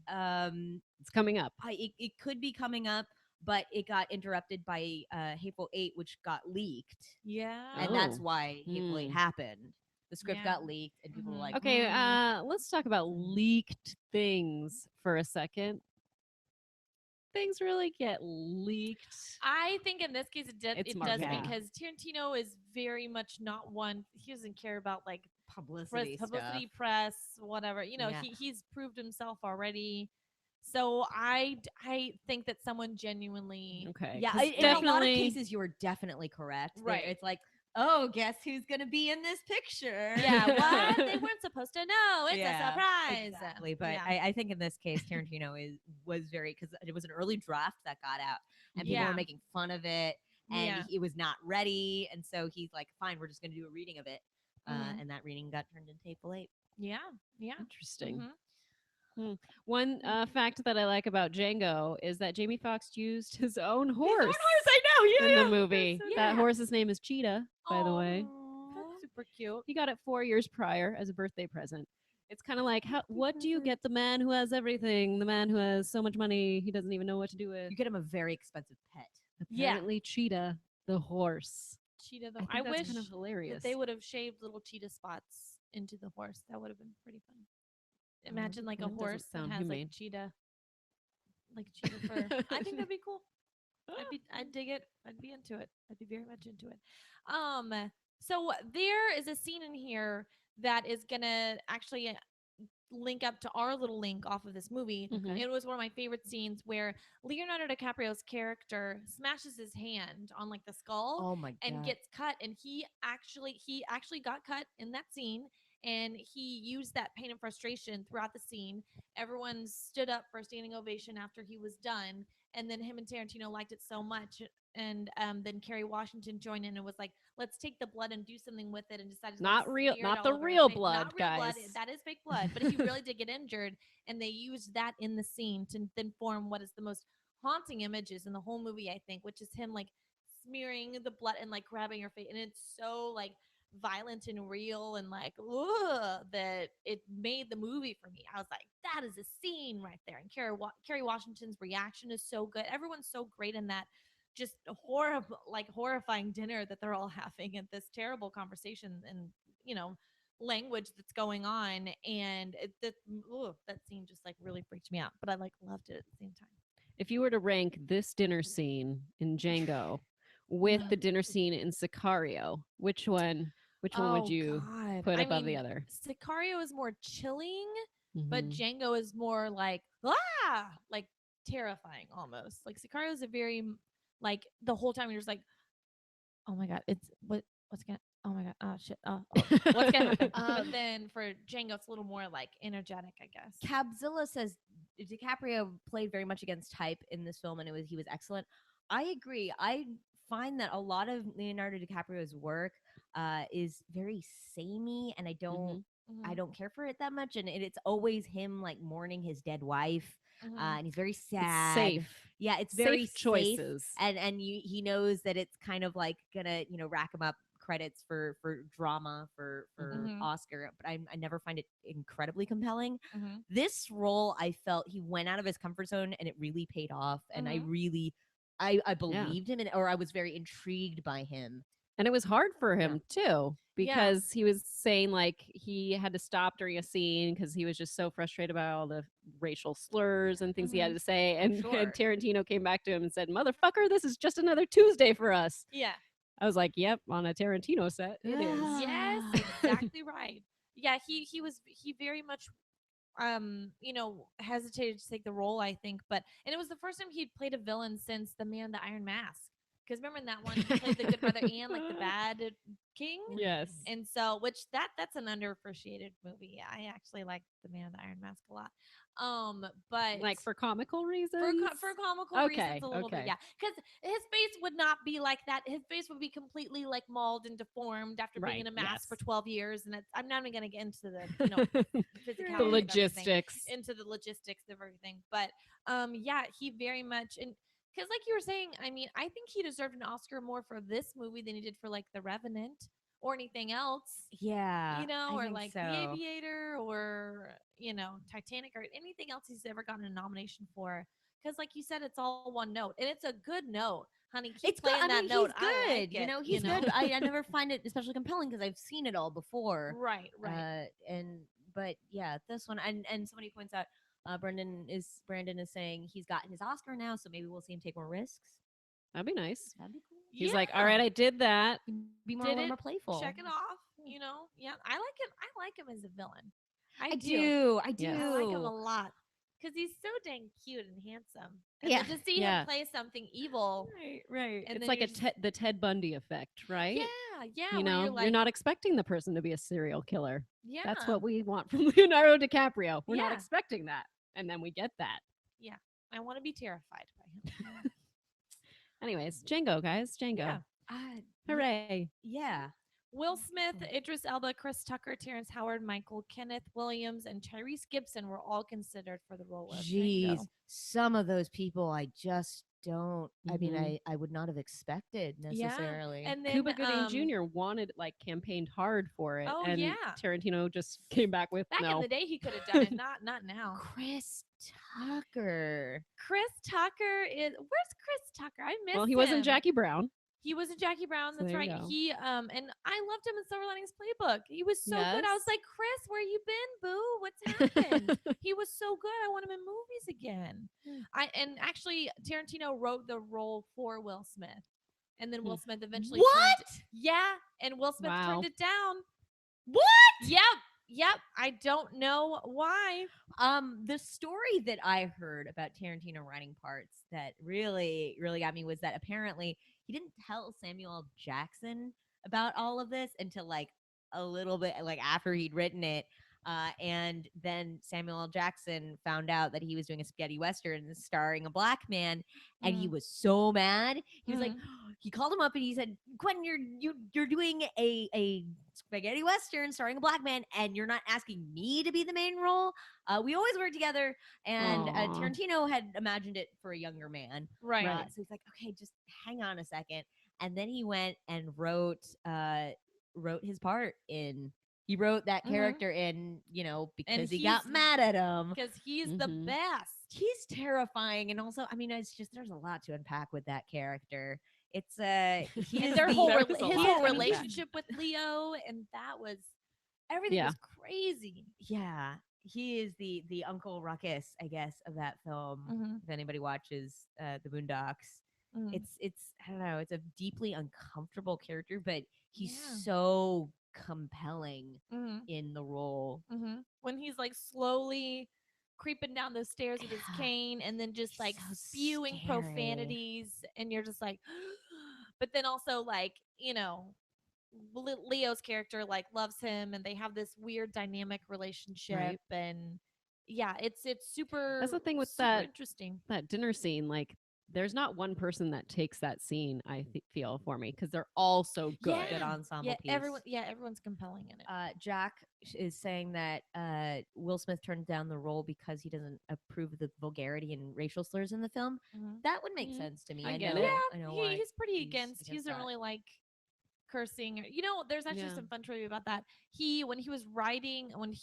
It's coming up. it could be coming up, but it got interrupted by Hateful Eight, which got leaked, Yeah. and that's Oh. why Hateful Eight Hmm. happened. The script Yeah. got leaked, and people were Mhm. like, Okay, "Mm." let's talk about leaked things for a second. Things really get leaked. I think in this case it does. It's It does marketing. because Tarantino is very much not one. He doesn't care about like publicity, publicity, stuff. press, whatever. You know, Yeah. he's proved himself already. So I think that someone genuinely. Okay. Yeah, 'cause in a lot of definitely- cases, you are definitely correct. Right. It's like, oh, guess who's gonna be in this picture? Yeah, what? They weren't supposed to know. It's Yeah, a surprise. Exactly, but Yeah. I think in this case, Tarantino was very, because it was an early draft that got out, and people Yeah. were making fun of it, and Yeah. he was not ready, and so he's like, "Fine, we're just going to do a reading of it," Mhm. and that reading got turned into Hateful Eight. Yeah. Yeah. Interesting. Mhm. One fact that I like about Django is that Jamie Foxx used his own horse. I know. in the movie. so That yeah. horse's name is Cheetah, by the way. That's super cute. He got it 4 years prior as a birthday present. It's kind of like, what do you get the man who has everything? The man who has so much money, he doesn't even know what to do with. You get him a very expensive pet. Yeah. Apparently, Cheetah, the horse. Cheetah. I, think I that's wish kind of hilarious. that they would have shaved little cheetah spots into the horse. That would have been pretty fun. Imagine like a that doesn't horse that sound has humane. like cheetah fur. I think that'd be cool. I'd dig it. I'd be into it. I'd be very much into it. So there is a scene in here that is gonna actually link up to our little link off of this movie. Mhm. It was one of my favorite scenes where Leonardo DiCaprio's character smashes his hand on like the skull Oh my god! and gets cut, and he actually got cut in that scene, and he used that pain and frustration throughout the scene. Everyone stood up for a standing ovation after he was done, and then him and Tarantino liked it so much, and then Kerry Washington joined in and was like, let's take the blood and do something with it, and decided to Not like, real- smear it not all the over his real face. blood, Not real blood. guys. That is fake blood, but he really did get injured, and they used that in the scene to then form what is the most haunting images in the whole movie, I think, which is him like smearing the blood and like grabbing her face, and it's so like violent and real and like that it made the movie for me. I was like, that is a scene right there. And Kerry Washington's reaction is so good. Everyone's so great in that just horrifying dinner that they're all having, and this terrible conversation and language that's going on, and that scene just like really freaked me out, but I like loved it at the same time. If you were to rank this dinner scene in Django with the dinner scene in Sicario, which one would you put above the other? Sicario is more chilling, but Mhm. Django is more like like terrifying almost. Like Sicario is a very like the whole time you're just like, oh my god, what's gonna, oh my god, oh shit, what's gonna happen? But then for Django, it's a little more like energetic, I guess. Cabzilla says DiCaprio played very much against type in this film, and he was excellent. I agree. I find that a lot of Leonardo DiCaprio's work is very samey, and I don't care for it that much. And it's always him like mourning his dead wife, and he's very sad. It's safe. Yeah, it's very safe choices. and he knows that it's kind of like gonna rack him up credits for drama for Oscar, but I never find it incredibly compelling. This role, I felt he went out of his comfort zone, and it really paid off, and I believed him, or I was very intrigued by him. And it was hard for him too, because he was saying like he had to stop during a scene because he was just so frustrated about all the racial slurs and things he had to say. And Tarantino came back to him and said, "Motherfucker, this is just another Tuesday for us." Yeah. I was like, "Yep, on a Tarantino set, it is." Yes, exactly right. Yeah, he very much. hesitated to take the role, I think, but and it was the first time he'd played a villain since The Man in the Iron Mask. Because remember in that one he played the good brother and like the bad king. Yes. And so, which that's an underappreciated movie. I actually like The Man in the Iron Mask a lot. But Like for comical reasons? for comical reasons Okay, a little bit, okay. yeah. Because his face would not be like that. His face would be completely like mauled and deformed after being Right, in a mask for yes. 12 years. And I'm not even going to get into the The physicality of everything, logistics. into the logistics of everything. But yeah, he very much, and because like you were saying, I mean, I think he deserved an Oscar more for this movie than he did for like The Revenant or anything else, Yeah, I or think like so. The Aviator or Titanic or anything else he's ever gotten a nomination for. Because like you said, it's all one note, and it's a good note, honey. Keep It's good. playing I that mean, note. he's good. I like it, He's good. But I never find it especially compelling because I've seen it all before. Right, right. But yeah, this one and somebody points out, Brandon is saying he's gotten his Oscar now, so maybe we'll see him take more risks. That'd be nice. That'd be cool. He's like, all right, I did that. Be more, Did a little it, more playful. check it off. Yeah, I like him. I like him as a villain. I do. I do. Yes. I like him a lot because he's so dang cute and handsome. And Yeah. then to see Yeah. him play something evil, Right. And It's then like you're just- the Ted Bundy effect, right? yeah, You where know, you're like, you're not expecting the person to be a serial killer. yeah, That's what we want from Leonardo DiCaprio. We're not Yeah. expecting that. And then we get that. I want to be terrified by him. Anyways, Django, guys. Django. Yeah. Hooray. Yeah. Will Smith, Idris Elba, Chris Tucker, Terrence Howard, Michael Kenneth Williams, and Tyrese Gibson were all considered for the role of Jeez, Django. some of those people I just don't. I mean, Mhm. I would not have expected necessarily. And then Cuba Gooding Jr. wanted, campaigned hard for it. Oh, and yeah. Tarantino just came back with back no. in the day, he could have done it. Not now. Chris Tucker. Chris Tucker is where's Chris Tucker? I miss Well, he him. wasn't Jackie Brown. He wasn't Jackie Brown. So That's there you right. go. He and I loved him in Silver Linings Playbook. He was so good. I was Yes. like, Chris, where you been, boo? What's happened? He was so good. I want him in movies again. And actually, Tarantino wrote the role for Will Smith, and then Will Smith eventually and Will Smith Wow. turned it down. What? Yep. I don't know why. The story that I heard about Tarantino writing parts that really, really got me was that apparently he didn't tell Samuel L. Jackson about all of this until a little bit after he'd written it. And then Samuel L. Jackson found out that he was doing a spaghetti western starring a black man, and he was so mad. He was like, he called him up and he said, "Quentin, you're doing a spaghetti western starring a black man, and you're not asking me to be the main role. We always work together." And Aw. Tarantino had imagined it for a younger man, Right. So he's like, "Okay, just hang on a second." And then he went and wrote his part in. He wrote that character in, because he got mad at him. Because he's the Mhm. best. He's terrifying, and also, I mean, it's just there's a lot to unpack with that character. It's he And is their the- whole There was a his lot whole to unpack. relationship with Leo, and that was everything Yeah. was crazy. Yeah, he is the Uncle Ruckus, I guess, of that film. Mhm. If anybody watches the Boondocks, Mhm. it's I don't know, it's a deeply uncomfortable character, but he's Yeah. so compelling Mhm. in the role. Mhm. When he's like slowly creeping down those stairs with his Yeah. cane, and then just He's like so spewing scary. profanities, and you're just like, but then also Leo's character loves him, and they have this weird dynamic relationship, Right. and yeah, it's super. That's the thing with super that- interesting. That dinner scene, there's not one person that takes that scene, I feel, for me, because they're all so good. Yeah. Good ensemble Yeah, piece. everyone's compelling in it. Jack is saying that Will Smith turned down the role because he doesn't approve of the vulgarity and racial slurs in the film. Mhm. That would make Mhm. sense to me. I I get know, it. I know why He's pretty he's against. He against doesn't that. really like cursing. There's actually Yeah. some fun trivia about that. When he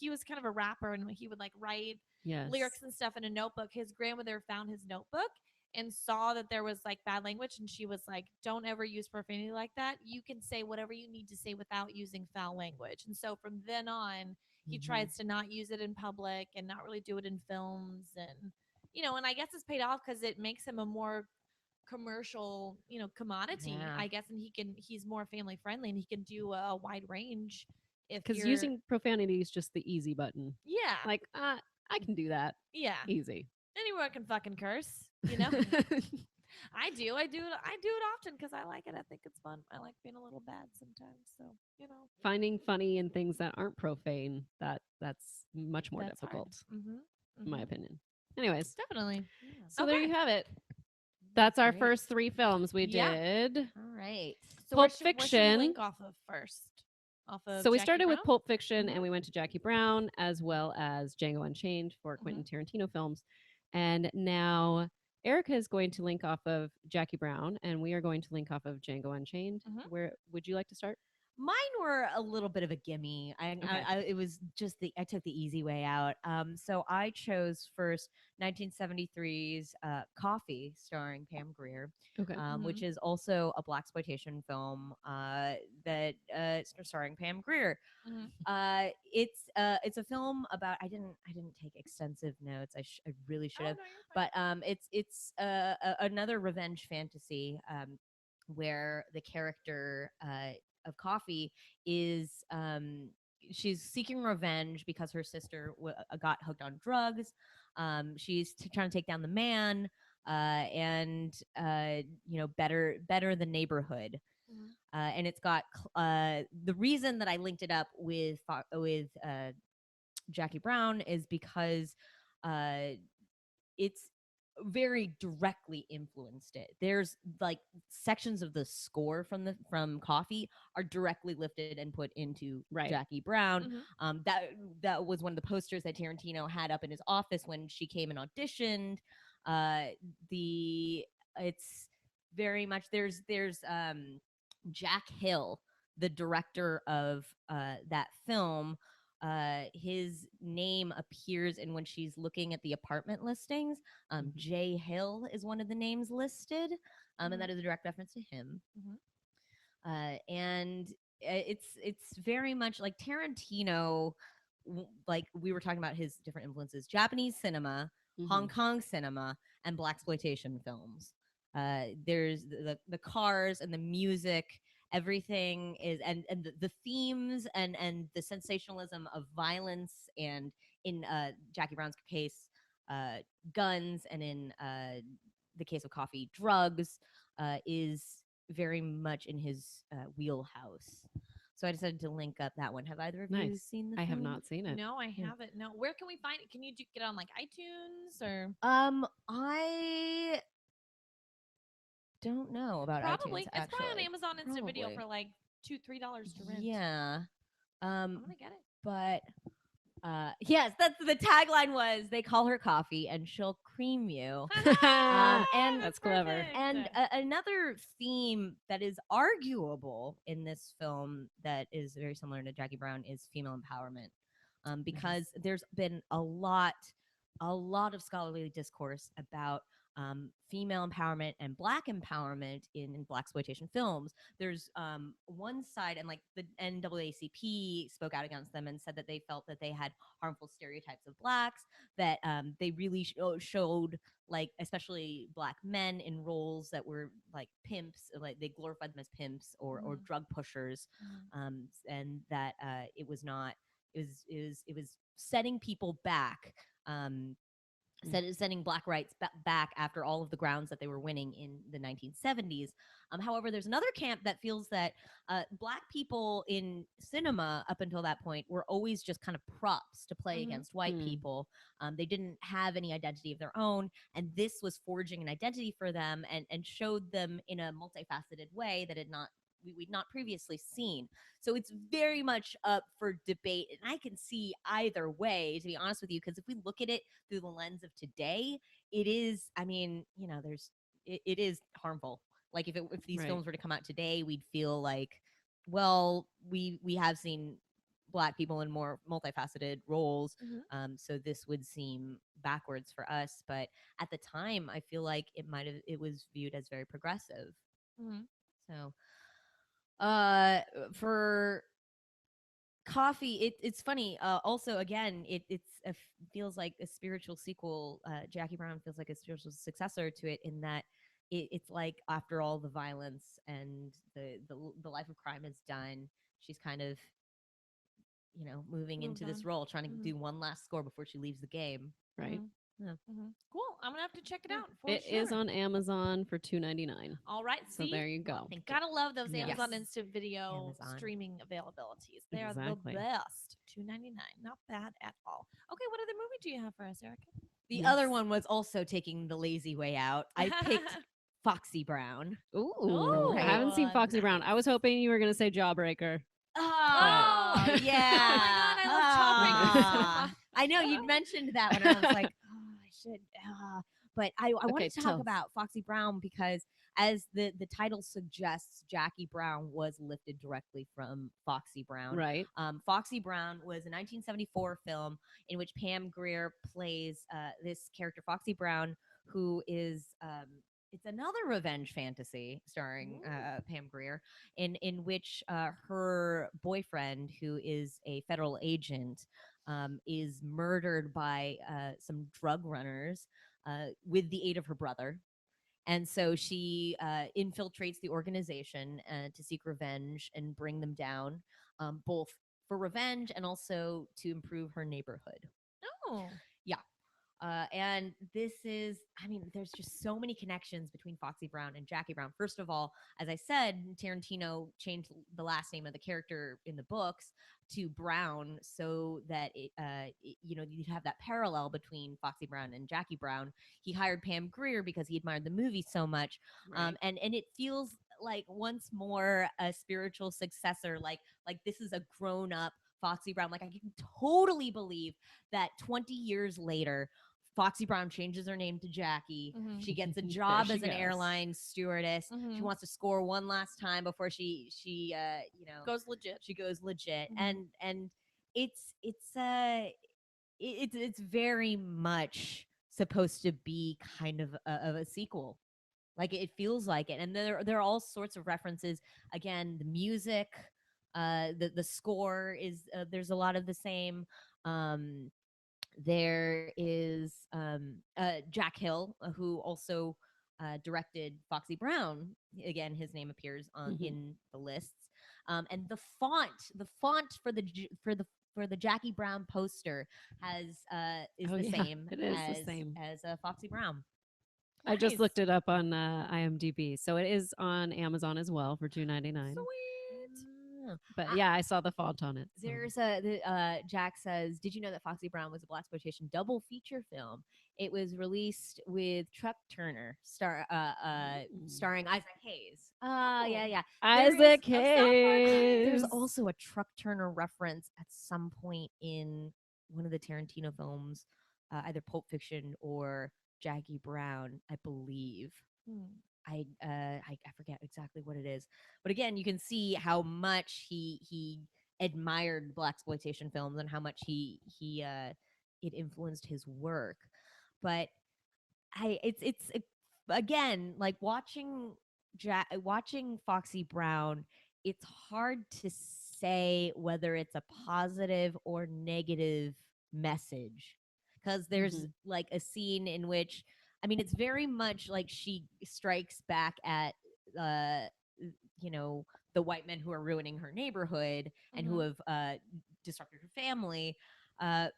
was kind of a rapper, and when he would write Yes. lyrics and stuff in a notebook, his grandmother found his notebook and saw that there was bad language, and she was like, "Don't ever use profanity like that. You can say whatever you need to say without using foul language." And so from then on, he Mhm. tries to not use it in public and not really do it in films, and and I guess it's paid off because it makes him a more commercial commodity, Yeah. I guess, and he's more family friendly, and he can do a wide range if Because you're using profanity is just the easy button. yeah Like, I can do that. Yeah. Easy. Anyone can fucking curse, you know? I do. I do it often because I like it. I think it's fun. I like being a little bad sometimes. So, you know, Finding funny in things that aren't profane, that's much more that's hard. difficult, Mm-hmm. in my opinion. Anyways, Definitely. so there Okay. you have it. That's our Great. first 3 films we Yeah. did. All right. So Pulp what should we Fiction. link off of first? Off of So we Jackie started with Brown? Pulp Fiction Mhm. and we went to Jackie Brown as well as Django Unchained for Quentin Tarantino films. And now Erica is going to link off of Jackie Brown and we are going to link off of Django Unchained. Mhm. Where would you like to start? Mine were a little bit of a gimme. Okay. It was just I took the easy way out. So I chose first 1973's Coffy, starring Pam Grier, Okay. which is also a blaxploitation film that starring Pam Grier. Mhm. It's a film about. I didn't take extensive notes. I really should Oh, have. no, you're fine. But it's another revenge fantasy where the character of Coffee is she's seeking revenge because her sister got hooked on drugs. She's trying to take down the man and better the neighborhood. Mhm. And it's got the reason that I linked it up with Jackie Brown is because uh, it's very directly influenced it. There's like sections of the score from Coffee are directly lifted and put into Right. Jackie Brown. Mhm. That was one of the posters that Tarantino had up in his office when she came and auditioned. The It's very much there's Jack Hill, the director of that film. His name appears in when she's looking at the apartment listings. Jay Hill is one of the names listed, and that is a direct reference to him. And it's very much like Tarantino. Like we were talking about his different influences: Japanese cinema, Hong Kong cinema, and blaxploitation films. There's the cars and the music. Everything is and the themes and the sensationalism of violence, and in Jackie Brown's case, uh, guns, and in the case of Coffee, drugs, is very much in his wheelhouse. So I decided to link up that one. Have either of you Nice. seen the I have film? not seen it. No, I haven't. No. Where can we find it? Can you get it on like iTunes or I don't know about probably? iTunes, It's probably on actually. Amazon Instant Video Probably. for like $2-3 to rent. Yeah. I'm gonna get it. But yes, that's the tagline was they call her Coffee and she'll cream you. And That's clever. perfect. And another theme that is arguable in this film that is very similar to Jackie Brown is female empowerment, because there's been a lot of scholarly discourse about female empowerment and Black empowerment in blaxploitation films. There's one side, and like the NAACP spoke out against them and said that they felt that they had harmful stereotypes of Blacks, that they really showed, like, especially Black men in roles that were like pimps, like they glorified them as pimps or drug pushers, and that it was not. It was setting people back. Setting Black rights back after all of the grounds that they were winning in the 1970s. However, there's another camp that feels that Black people in cinema up until that point were always just kind of props to play against white people. They didn't have any identity of their own, and this was forging an identity for them and showed them in a multifaceted way that we'd not previously seen. So it's very much up for debate, and I can see either way, to be honest with you, because if we look at it through the lens of today, it is, I mean, it is harmful. Like if these Right. films were to come out today, we'd feel like, well, we have seen Black people in more multifaceted roles, so this would seem backwards for us. But at the time, I feel like it was viewed as very progressive. So for Coffee, it's funny. Also, again, feels like a spiritual sequel. Jackie Brown feels like a spiritual successor to it, in that it's like after all the violence and the life of crime is done, she's kind of moving Moved into this on. role, trying to Mhm. do one last score before she leaves the game. Right. Mhm. Yeah. Cool. I'm gonna have to check it Yeah. out for It sure. is on Amazon for $2.99. All right. So See, there you go. Thank you. gotta love those Amazon Yes. Instant Video Amazon. streaming availabilities. They are Exactly. the best. $2.99, not bad at all. Okay, what other movie do you have for us, Erica? The Yes. other one was also taking the lazy way out. I picked Foxy Brown. Ooh, Oh, I haven't seen Foxy Brown. I was hoping you were going to say Jawbreaker. Oh, But- yeah. Oh my God, I love Jawbreaker so much. I know you'd mentioned that when I was like, oh, I should. But I Okay, wanted to tell talk us. about Foxy Brown because, as the title suggests, Jackie Brown was lifted directly from Foxy Brown. Right. Foxy Brown was a 1974 film in which Pam Grier plays this character, Foxy Brown, who is. It's another revenge fantasy starring Pam Grier, in which her boyfriend, who is a federal agent, is murdered by some drug runners with the aid of her brother. And so she infiltrates the organization to seek revenge and bring them down, both for revenge and also to improve her neighborhood. Oh. Yeah. And this is, I mean, there's just so many connections between Foxy Brown and Jackie Brown. First of all, as I said, Tarantino changed the last name of the character in the books to Brown so that you'd have that parallel between Foxy Brown and Jackie Brown. He hired Pam Grier because he admired the movie so much, Right. and it feels like once more a spiritual successor. Like this is a grown up Foxy Brown. Like I can totally believe that 20 years later, Foxy Brown changes her name to Jackie. Mhm. She gets a There job she as an goes. airline stewardess. She Mhm. wants to score one last time before she Goes legit. she goes legit. Mhm. And it's very much supposed to be kind of a sequel. Like it feels like it, and there are all sorts of references. Again, the music, the score is there's a lot of the same. There is Jack Hill, who also directed Foxy Brown. Again, his name appears Mhm. in the lists. And the font for the Jackie Brown poster is Oh, the yeah, same it is the as same. Foxy Brown. I just Nice. looked it up on IMDb. So it is on Amazon as well for $2.99. Sweet. But yeah, I saw the font on it. so- There's Jack says, did you know that Foxy Brown was a blaxploitation double feature film? It was released with Chuck Turner, starring Isaac Hayes. Yeah. Isaac There's Hayes. also a Truck Turner reference at some point in one of the Tarantino films, either Pulp Fiction or Jackie Brown, I believe. Hmm. I forget exactly what it is, but again, you can see how much he admired blaxploitation films and how much it influenced his work. But again, like watching Foxy Brown. It's hard to say whether it's a positive or negative message because there's like a scene in which, I mean, it's very much like she strikes back at uh the white men who are ruining her neighborhood and who have disrupted her family. I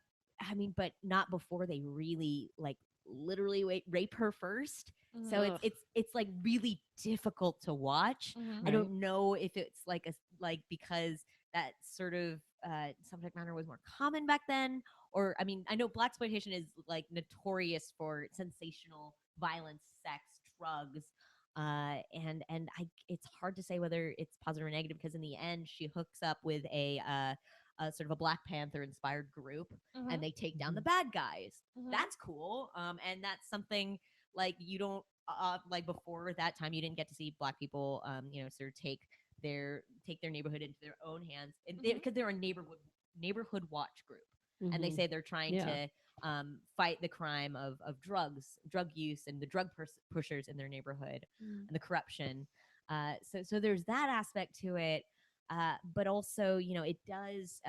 mean, but not before they really like literally rape her first. So Ugh. it's like really difficult to watch. Mhm. I Right. don't know if it's like because that sort of subject matter was more common back then, or I mean, I know blaxploitation is like notorious for sensational violence, sex, drugs, and it's hard to say whether it's positive or negative because in the end she hooks up with a sort of a Black Panther inspired group Mhm. and they take down the Mhm. bad guys. Mhm. That's cool, and that's something like you don't like before that time you didn't get to see Black people sort of take their neighborhood into their own hands because they're a neighborhood watch group, and they Mhm. say they're trying Yeah. to fight the crime of drug use and the drug pushers in their neighborhood Mm. and the corruption. So there's that aspect to it, but also it does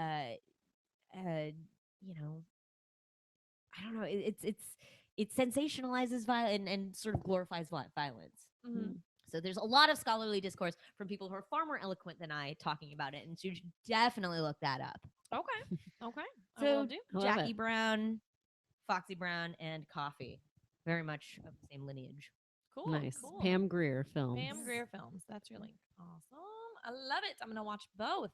you know I don't know, it sensationalizes violence and sort of glorifies violence. Mhm. So there's a lot of scholarly discourse from people who are far more eloquent than I talking about it, and so you should definitely look that up. Okay. Okay. I So will do. I love Jackie it. Brown, Foxy Brown, and Coffy, very much of the same lineage. Cool. Nice. Cool. Pam Grier films. Pam Grier films. That's your link. Awesome. I love it. I'm gonna watch both.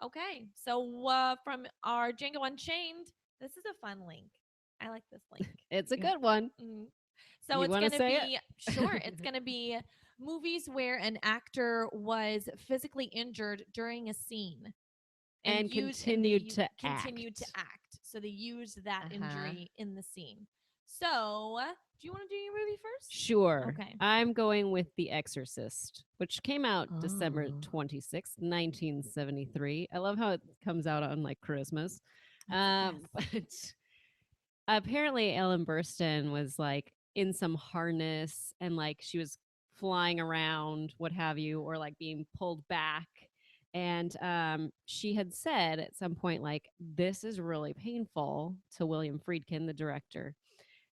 Okay. So from our Django Unchained, this is a fun link. I like this link. It's a good one. Mm. So You it's wanna gonna say be sure. It's gonna be movies where an actor was physically injured during a scene And used- continued to continued to act. act. So they used that Uh-huh. injury in the scene. So do you want to do your movie first? Sure. Okay. I'm going with The Exorcist, which came out December Oh. 26th, 1973. I love how it comes out on like Christmas. That's the But apparently Ellen Burstyn was like in some harness and like she was flying around, what have you, or like being pulled back. And she had said at some point, like, this is really painful to William Friedkin, the director.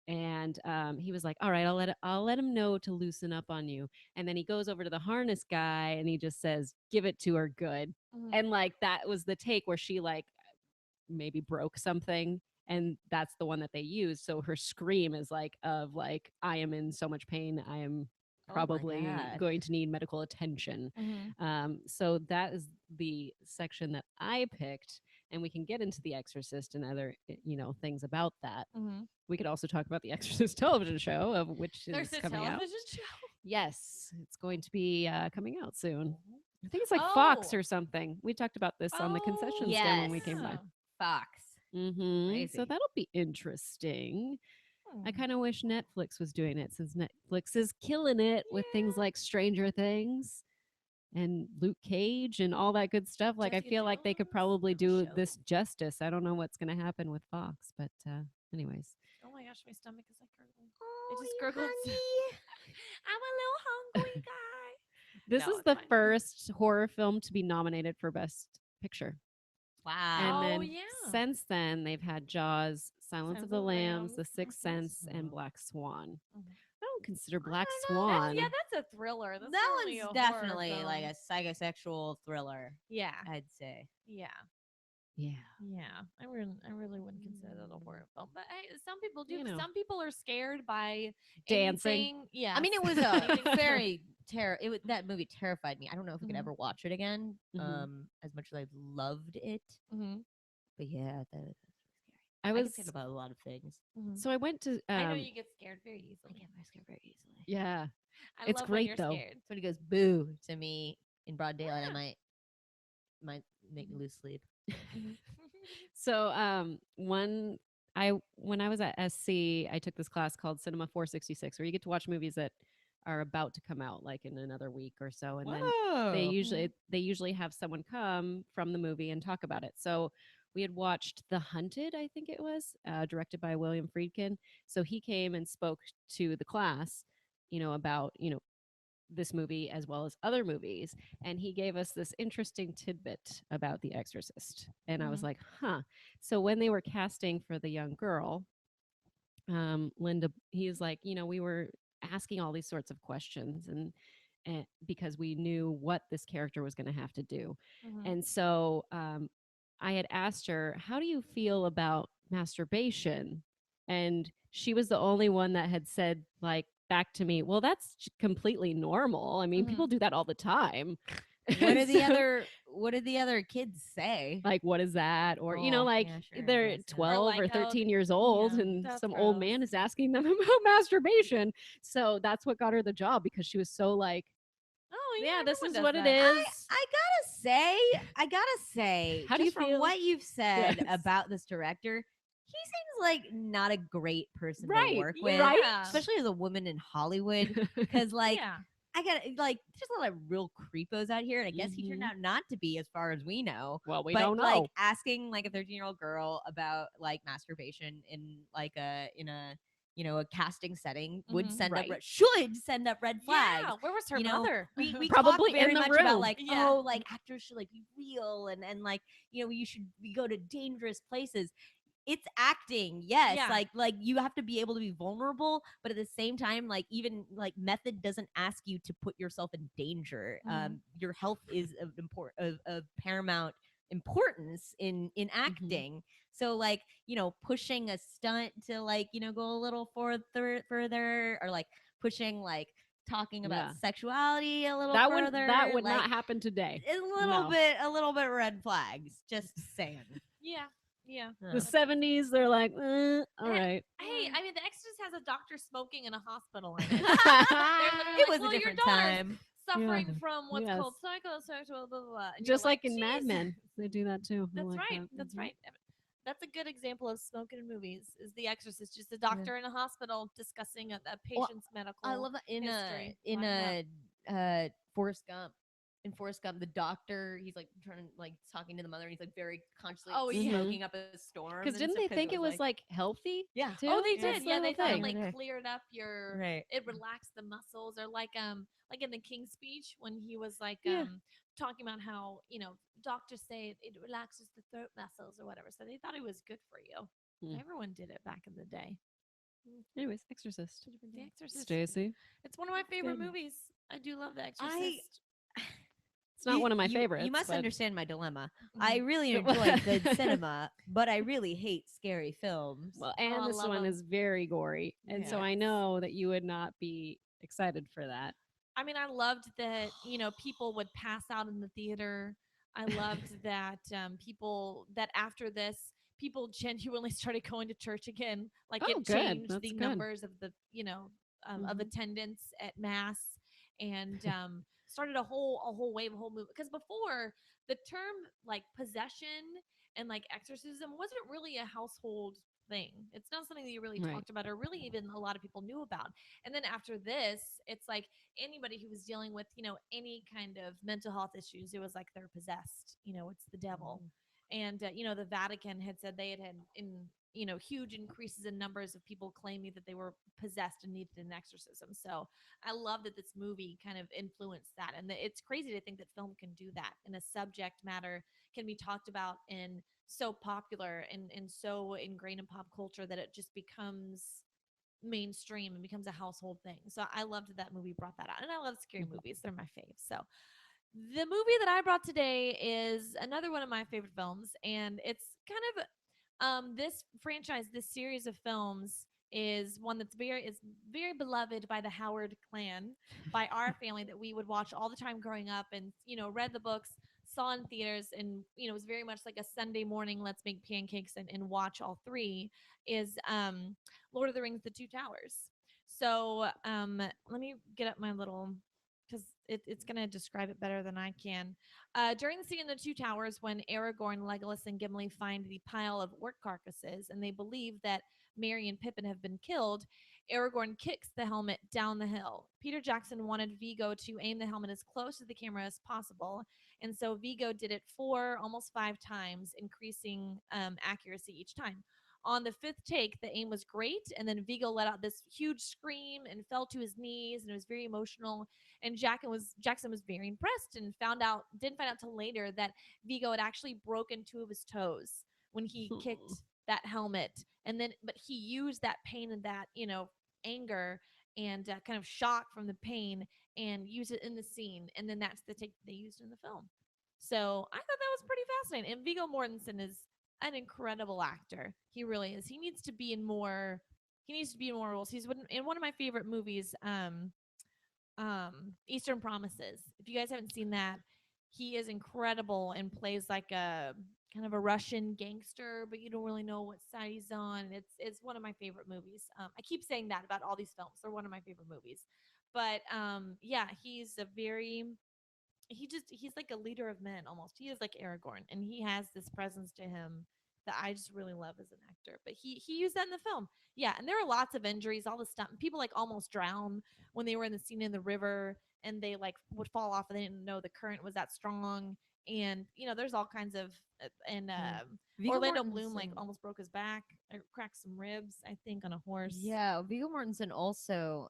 And he was like, all right, I'll let him know to loosen up on you. And then he goes over to the harness guy and he just says, give it to her good. Mhm. And like that was the take where she like maybe broke something, and that's the one that they use. So her scream is like of like, I am in so much pain, I am Oh my probably God. going to need medical attention. Mhm. So that is the section that I picked, and we can get into The Exorcist and other things about that. Mhm. We could also talk about the Exorcist television show, of which is There's a coming out. television show. Yes, it's going to be coming out soon. I think it's like Fox Oh. or something. We talked about this on the concession Oh, stand when we came by. yes. Fox. So Crazy. that'll be interesting. I Hmm. kind of wish Netflix was doing it, since Netflix is killing it with things like Stranger Things and Luke Cage and all that good stuff. Like, I Jessica feel like they could Jones, probably that was do show. this justice. I don't know what's going to happen with Fox, but anyways. Oh my gosh, my stomach is like gurgling. Oh, just you gurgled. hungry? I'm a little hungry guy. This No, is it's the fine. first horror film to be nominated for Best Picture. Wow. And Oh, then yeah. since then, they've had Jaws, Silence of the Lambs, The Sixth Sense, and Mhm. Black Swan. Mhm. I don't consider Black don't know. Swan. That's a thriller. That's that not really one's a horror definitely like film. a psychosexual thriller, Yeah. I'd say. Yeah. Yeah. Yeah. I really wouldn't consider that a horror film. But hey, some people do. You know. Some people are scared by Dancing. anything. Yeah. I mean, it was Anything- a very that movie terrified me. I don't know if I could Mhm. ever watch it again. Mhm. As much as I loved it, Mhm. but yeah, that's scary. I I was get scared about a lot of things. Mhm. so I went to I know you get scared very I easily. get very scared very easily. yeah. I It's love great, when you're though. scared. When he goes boo to me in broad daylight, I might make me lose sleep. So when I was at SC, I took this class called Cinema 466, where you get to watch movies that are about to come out like in another week or so, and then they usually have someone come from the movie and talk about it. So we had watched The Hunted, I think it was, directed by William Friedkin. So he came and spoke to the class, about this movie as well as other movies, and he gave us this interesting tidbit about The Exorcist. And I was Mhm. like, huh. So when they were casting for the young girl, Linda, he was like, we were asking all these sorts of questions, and because we knew what this character was going to have to do. Mhm. And so I had asked her, how do you feel about masturbation? And she was the only one that had said, like, back to me, well, that's completely normal. I mean, people do that all the time. What did the So, other kids say? like, what is that? Or, Oh, like, yeah, sure, I they're guess, yeah. 12 or like, oh, 13 years old, yeah, and that's some old gross. man is asking them about masturbation. So that's what got her the job, because she was so like, Oh yeah, this everyone is does what it that. is. I gotta say, How do you just from feel? what you've said Yes. about this director, he seems like not a great person to Right, work with, right? especially as a woman in Hollywood. Because like Yeah. I got like there's a lot of real creepos out here, and I guess he turned Mhm. out not to be, as far as we know. Well, we but don't know. like asking like a 13-year-old girl about like masturbation in like a a casting setting would Mhm. send up Right. should send up red flags. Yeah. Where was her You know, mother? we Probably talk very in the much about room. like Yeah. like actors should like be real and like you should we go to dangerous places. it's acting, yes. Yeah. Like you have to be able to be vulnerable, but at the same time, like even like method doesn't ask you to put yourself in danger. Mhm. Your health is of paramount importance in acting. So like, pushing a stunt to like, go a little further, or like pushing like talking about Yeah. sexuality a little That further, would like not happen today. a little bit red flags. Just saying. Yeah. Yeah. The Uh, 70s, they're like, all Hey, right. hey, I mean, The Exorcist has a doctor smoking in a hospital in it. They're literally it like, was a well, your different daughter's time. suffering from what's Yes. called psychosexual blah, blah, blah. And Just you're like in Mad "Jeez." Men, they do that too. I That's like right. that. That's Mhm. right. That's a good example of smoking in movies. Is The Exorcist just a doctor in a hospital discussing a Well, patient's medical I love that history? in Lining up. Forrest Gump. In Forrest Gump, the doctor, he's like trying to like talking to the mother, and he's like very consciously Oh, yeah. smoking up a storm. Because and didn't stuff, they think it was like healthy? yeah. Too? Oh, they That's did. the Yeah, whole they thought it thing. like Right. cleared up your. Right. It relaxed the muscles, or like in the King's Speech when he was like Yeah. talking about how doctors say it relaxes the throat muscles or whatever. So they thought it was good for you. Hmm. Everyone did it back in the day. Anyways, Exorcist. The Exorcist. Stacy. It's one of my favorite good. movies. I do love The I Exorcist. It's not one of my favorites. You must but understand my dilemma. I Mhm. really enjoy good cinema, but I really hate scary films. Well, Oh, and I this love one 'em. is very gory. And so I Yes. know that you would not be excited for that. I mean, I loved that, people would pass out in the theater. I loved that that after this, people genuinely started going to church again. Like Oh, it good. changed That's the good. numbers of the, of Mhm. attendance at mass, and started a whole wave, a whole move. Because before, the term like possession and like exorcism wasn't really a household thing. It's not something that you really Right. talked about, or really even a lot of people knew about. And then after this, it's like anybody who was dealing with, any kind of mental health issues, it was like they're possessed. It's the devil. And the Vatican had said they had in huge increases in numbers of people claiming that they were possessed and needed an exorcism. So I love that this movie kind of influenced that, and it's crazy to think that film can do that, and a subject matter can be talked about and so popular and so ingrained in pop culture that it just becomes mainstream and becomes a household thing. So I loved that movie brought that out. And I love scary movies. They're my fave. So the movie that I brought today is another one of my favorite films, and it's kind of this franchise, this series of films is one that's very beloved by the Howard clan, by our family, that we would watch all the time growing up, and read the books, saw in theaters, and it was very much like a Sunday morning, let's make pancakes and watch all three, is Lord of the Rings, The Two Towers. So let me get up my little, because it's going to describe it better than I can. During the scene in the Two Towers, when Aragorn, Legolas, and Gimli find the pile of orc carcasses and they believe that Merry and Pippin have been killed, Aragorn kicks the helmet down the hill. Peter Jackson wanted Vigo to aim the helmet as close to the camera as possible, and so Vigo did it 4, almost 5 times, increasing accuracy each time. On the fifth take, the aim was great, and then Vigo let out this huge scream and fell to his knees, and it was very emotional. And Jackson was very impressed, and didn't find out till later that Vigo had actually broken 2 of his toes when he kicked that helmet. And then, but he used that pain and that anger and kind of shock from the pain, and used it in the scene. And then that's the take they used in the film. So I thought that was pretty fascinating. And Vigo Mortensen is an incredible actor. He really is. He needs to be in more. He needs to be in more roles. He's in one of my favorite movies, Eastern Promises. If you guys haven't seen that, he is incredible and plays like a kind of a Russian gangster, but you don't really know what side he's on. It's one of my favorite movies. I keep saying that about all these films. They're one of my favorite movies. But yeah, he's like a leader of men almost. He is like Aragorn, and he has this presence to him that I just really love as an actor. But he used that in the film. Yeah, and there are lots of injuries, all the stuff. People like almost drown when they were in the scene in the river, and they like would fall off, and they didn't know the current was that strong. And there's all kinds of and Orlando Bloom like almost broke his back or cracked some ribs, I think, on a horse. Yeah, Viggo Mortensen also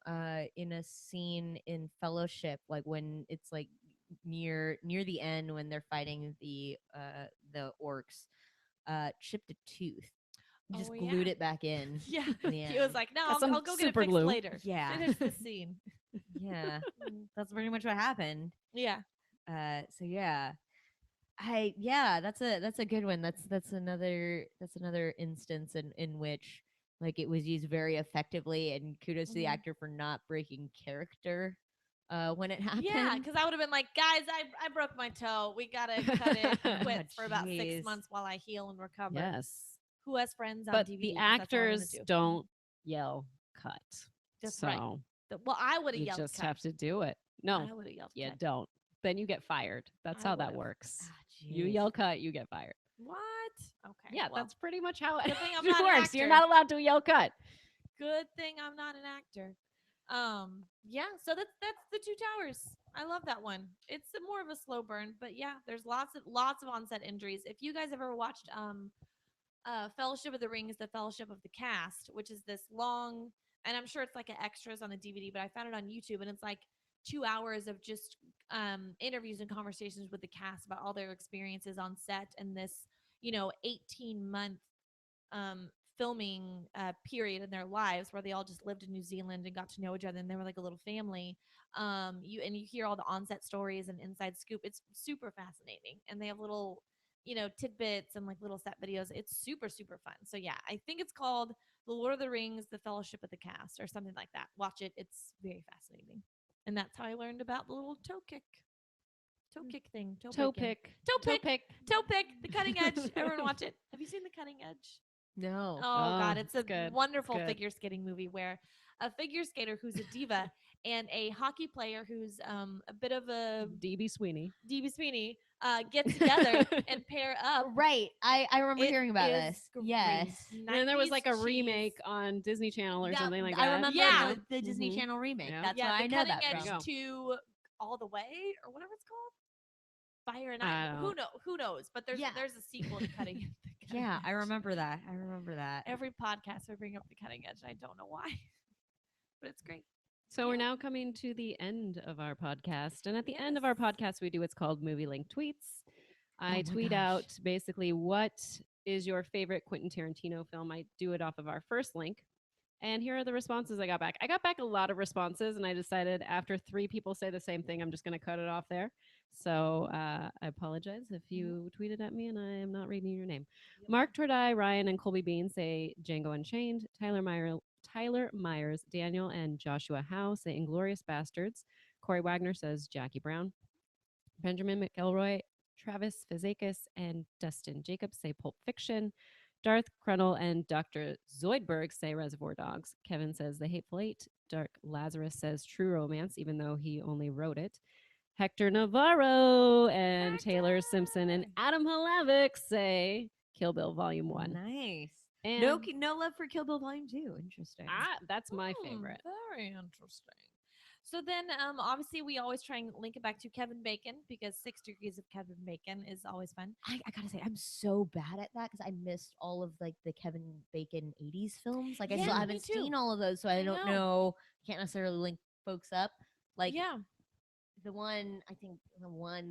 in a scene in Fellowship, like when it's like near the end when they're fighting the orcs, chipped a tooth. and just Oh, glued yeah. it back in. Yeah. in the He was end. like, no, Got some I'll go get it super fixed glue. later. Yeah. Finish the scene. Yeah, Mm, that's pretty much what happened. yeah. So yeah, that's a good one. That's another instance in which like it was used very effectively, and kudos to the Mhm. actor for not breaking character when it happened. Yeah, because I would have been like, guys, I broke my toe. We gotta cut it quits for about 6 jeez. months while I heal and recover. Yes. Who has friends on But DVD? the 'Cause that's all I wanna actors do. don't yell cut. That's so right. Well, I would have you yelled just cut. have to do it. No, I would have yelled you cut. don't. Then you get fired. That's I how that would've. works. Ah, You jeez. yell cut, you get fired. What? Okay. Yeah, well, that's pretty much how it good thing I'm it not an works. You're actor. not allowed to yell cut. good thing I'm not an actor. Yeah, so that's the Two Towers. I love that one. It's more of a slow burn, but yeah, there's lots of onset injuries. If you guys ever watched Fellowship of the Ring is the Fellowship of the Cast, which is this long, and I'm sure it's like an extras on the DVD, but I found it on YouTube, and it's like 2 hours of just interviews and conversations with the cast about all their experiences on set and this, 18-month filming period in their lives where they all just lived in New Zealand and got to know each other, and they were like a little family. You hear all the onset stories and inside scoop. It's super fascinating, and they have little tidbits and like little set videos. It's super super fun. So yeah, I think it's called The Lord of the Rings: The Fellowship of the Cast or something like that. Watch it. It's very fascinating, and that's how I learned about the little toe kick thing. Toe picking. pick. Toe pick, the cutting edge. Everyone watch it. Have you seen the cutting edge? No. Oh God, Oh, it's a good. wonderful Good. figure skating movie where a figure skater who's a diva and a hockey player who's a bit of a DB Sweeney. DB Sweeney get together and pair up. Right. I remember It hearing about is this. great. Yes. And then there was 90s like a cheese. remake on Disney Channel or something like I that. remember Yeah. the Disney Mhm. Channel remake. Yeah. That's Yeah, why the I know cutting that edge There you from. go. to All the Way or whatever it's called. Fire and I Ice. Who knows? But there's Yeah. there's a sequel to Cutting Edge. Yeah, I remember that. I remember that. Every podcast I bring up the Cutting Edge. I don't know why, but it's great. So we're Yeah. now coming to the end of our podcast. And at the end of our podcast, we do what's called Movie Link Tweets. I my tweet gosh. out basically what is your favorite Quentin Tarantino film. I do it off of our first link. And here are the responses I got back. I got back a lot of responses, and I decided after 3 people say the same thing, I'm just going to cut it off there. So I apologize if you tweeted at me and I am not reading your name. Mark Tordai, Ryan, and Colby Bean say Django Unchained. Tyler Myers, Daniel, and Joshua Howe say Inglorious Bastards. Corey Wagner says Jackie Brown. Benjamin McElroy, Travis Fizakis, and Dustin Jacobs say Pulp Fiction. Darth Crunnell and Dr. Zoidberg say Reservoir Dogs. Kevin says The Hateful Eight. Dark Lazarus says True Romance, even though he only wrote it. Hector Navarro and Taylor Simpson and Adam Halavic say Kill Bill Volume 1. Nice. And No love for Kill Bill Volume 2. Interesting. that's my favorite. Very interesting. So then, obviously, we always try and link it back to Kevin Bacon because 6 Degrees of Kevin Bacon is always fun. I gotta say, I'm so bad at that because I missed all of like the Kevin Bacon 80s films. Like I Yeah, still me haven't too. seen all of those, so I don't know. Can't necessarily link folks up. Like Yeah. the one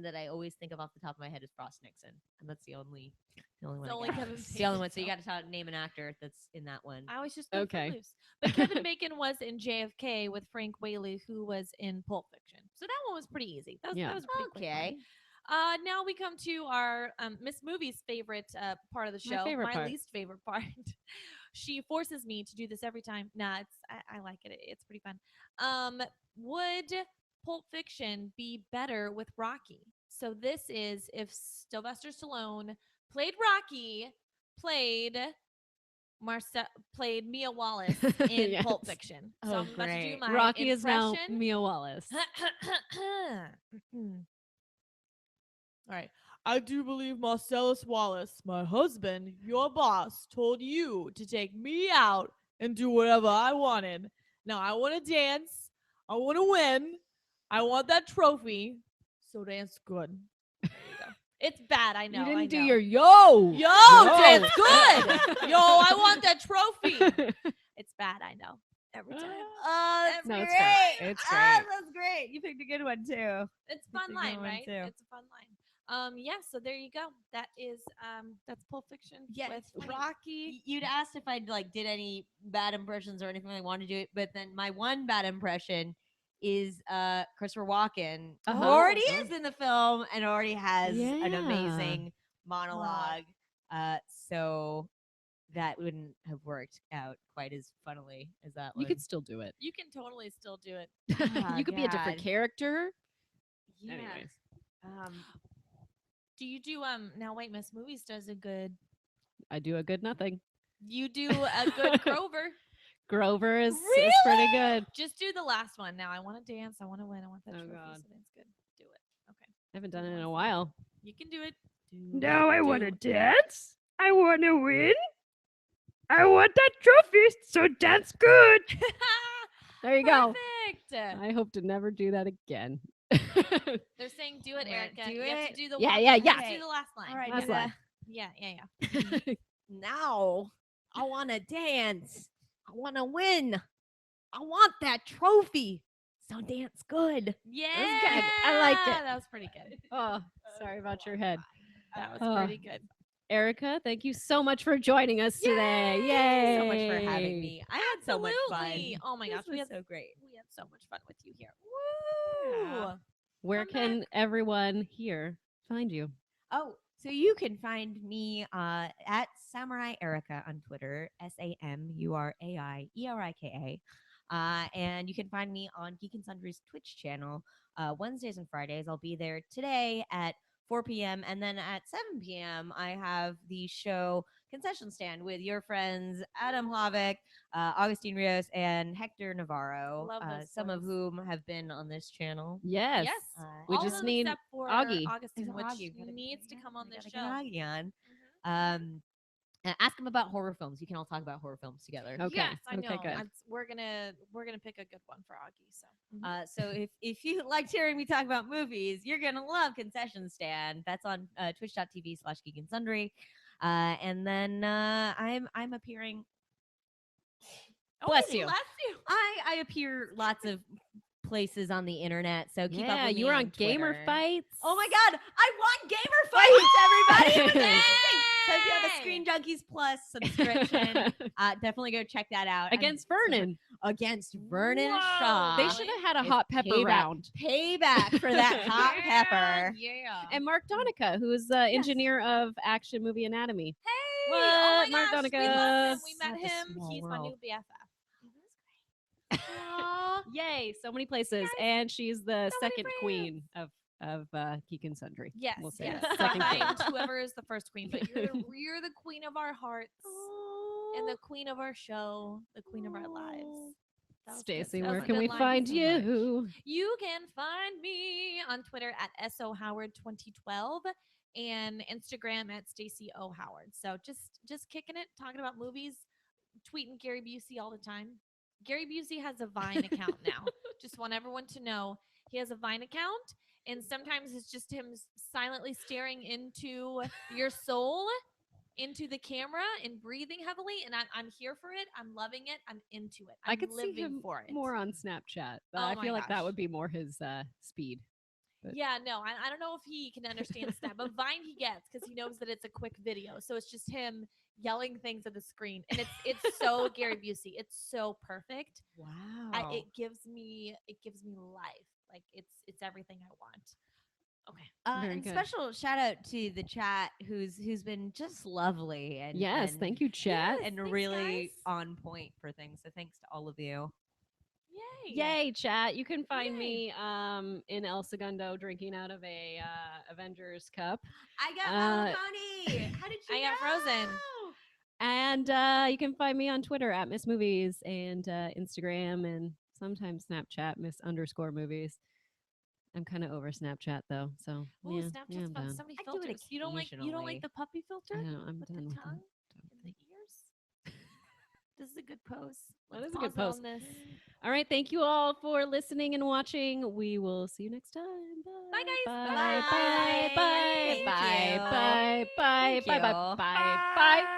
that I always think of off the top of my head is Frost Nixon, and that's the only one. The I only got. Kevin It's the only Bacon one. So you film. got to name an actor that's in that one. I always just go Okay. for loose. But Kevin Bacon was in JFK with Frank Whaley, who was in Pulp Fiction. So that one was pretty easy. That was a pretty quick Okay. one. Now we come to our Miss Movie's favorite part of the My show. favorite part. Least favorite part. She forces me to do this every time. Nah, I like it. It's pretty fun. Would Pulp Fiction be better with Rocky? So this is if Sylvester Stallone played Rocky, played Mia Wallace in Yes. Pulp Fiction. So Oh, I'm about to do great. my Rocky is now impression. Mia Wallace. All right. I do believe Marcellus Wallace, my husband, your boss, told you to take me out and do whatever I wanted. Now I want to dance. I want to win. I want that trophy. So dance good. There you go. It's bad, I know. You didn't I do know. your yo. Dance good. Yo, I want that trophy. It's bad, I know. Every time. Oh, that's No, it's great. great. It's Ah, great. that's great. You picked a good one too. It's a fun a good line, one, right? too. It's a fun line. Yeah, so there you go. That is that's Pulp Fiction Yeah, with it's funny. Rocky. You'd asked if I'd like did any bad impressions or anything I wanted to do it, but then my one bad impression is Christopher Walken, who Uh-huh. already Oh. is in the film and already has an Yeah. amazing monologue. So that wouldn't have worked out quite as funnily as that You one. could still do it. You can totally still do it. You could be a different God. character. Yeah. Anyways. Do you do now wait, Miss Movies does a good I do a good nothing. you do a good Grover. Grover is Really? pretty good. Just do the last one now. I want to dance. I want to win. I want that Oh, trophy. God. So that's good. Do it. Okay. I haven't done Do it the in a last while. You can do it. Now I want to dance. I want to win. I want that trophy, so dance good. There you go. Perfect. I hope to never do that again. They're saying do it, I'm gonna Erica. do You have it. to do the Yeah, one. yeah, You have to yeah. do the last line. All right, Last yeah. line. Yeah. Now I want to dance. I want to win. I want that trophy. So dance good. Yeah. good. I liked it. That was pretty good. Oh, sorry about your head. That was Oh. pretty good. Erica, thank you so much for joining us today. Yay! Thank you so much for having me. I had so much Absolutely. fun. Oh my This gosh, was we had so great. so much fun with you here. Woo! Yeah. Where Come can everyone here find you? Oh, so you can find me at Samurai Erika on Twitter, SAMURAIERIKA. And you can find me on Geek and Sundry's Twitch channel Wednesdays and Fridays. I'll be there today at 4 p.m. And then at 7 p.m., I have the show Concession Stand with your friends Adam Hlavik, Augustine Rios, and Hector Navarro, Love those some of boys. whom have been on this channel. Yes. Yes. We All just of them need except for Augie. Augustine, Except which Augie, we gotta- needs to yeah, come on we this gotta show. get Augie on. Mhm. Ask him about horror films. You can all talk about horror films together. Okay. Yes, I Okay, know. good. We're gonna pick a good one for Augie. So So if you liked hearing me talk about movies, you're gonna love Concession Stand. That's on twitch.tv/Geek and Sundry. And then I'm appearing. Bless you. Bless you. I appear lots of places on the internet. So keep up Yeah, with me you were on Twitter. Gamer Fights. Oh my god, I won Gamer Fights, everybody! It was amazing. So if you have a Yay! Screen Junkies Plus subscription, definitely go check that out. Against Vernon. Against Vernon Whoa. Shaw. They should have had a It's hot pepper payback. round. Payback for that hot Yeah, pepper. Yeah. And Mark Donica, who is the engineer of Action Movie Anatomy. Hey, What? oh my Mark gosh, Donica. we love him. We met Such a him. small He's my new world. BFF. Aw. Yay, so many places. Guys, And she's the so many second friends. queen of Geek and Sundry. Yes, We'll say yes. that. Second queen. Behind whoever is the first queen, but you're the queen of our hearts and the queen of our show, the queen of our lives. That was good. Stacy, That was where a can good we line. find Thank you so you? You can find me on Twitter at SOHoward2012 and Instagram at Stacy O Howard. So just kicking it, talking about movies, tweeting Gary Busey all the time. Gary Busey has a Vine account now. Just want everyone to know he has a Vine account, and sometimes it's just him silently staring into your soul, into the camera, and breathing heavily. And I'm here for it. I'm loving it. I'm into it. I'm I could see living him for it. more on Snapchat. Oh I my feel like that gosh. would be more his speed. But- Yeah, no, I don't know if he can understand Snap, but Vine he gets because he knows that it's a quick video. So it's just him yelling things at the screen, and it's so Gary Busey. It's so perfect. Wow. It gives me life. Like it's everything I want. Okay. Very and good. special shout out to the chat who's been just lovely and Yes, and, thank you, chat. Yes. and Thanks, really guys. on point for things. So thanks to all of you. Yay. Yay, chat. You can find Yay. me in El Segundo drinking out of a Avengers cup. I got Uh, Malafoni. How did you I got frozen. know? And you can find me on Twitter at Miss Movies and Instagram and sometimes Snapchat, Miss_movies. I'm kind of over Snapchat though, so Oh, yeah, Snapchat's yeah, I'm fun. done. So many I do it filters. You don't like occasionally. the puppy filter I know, I'm with done the with tongue that. and the ears. This is a good pose. That Let's is a good pause pose. on this. All right, thank you all for listening and watching. We will see you next time. Bye, guys. Bye, Bye. bye, bye, Thank bye, you. bye, bye, Thank bye, bye, you. bye, bye.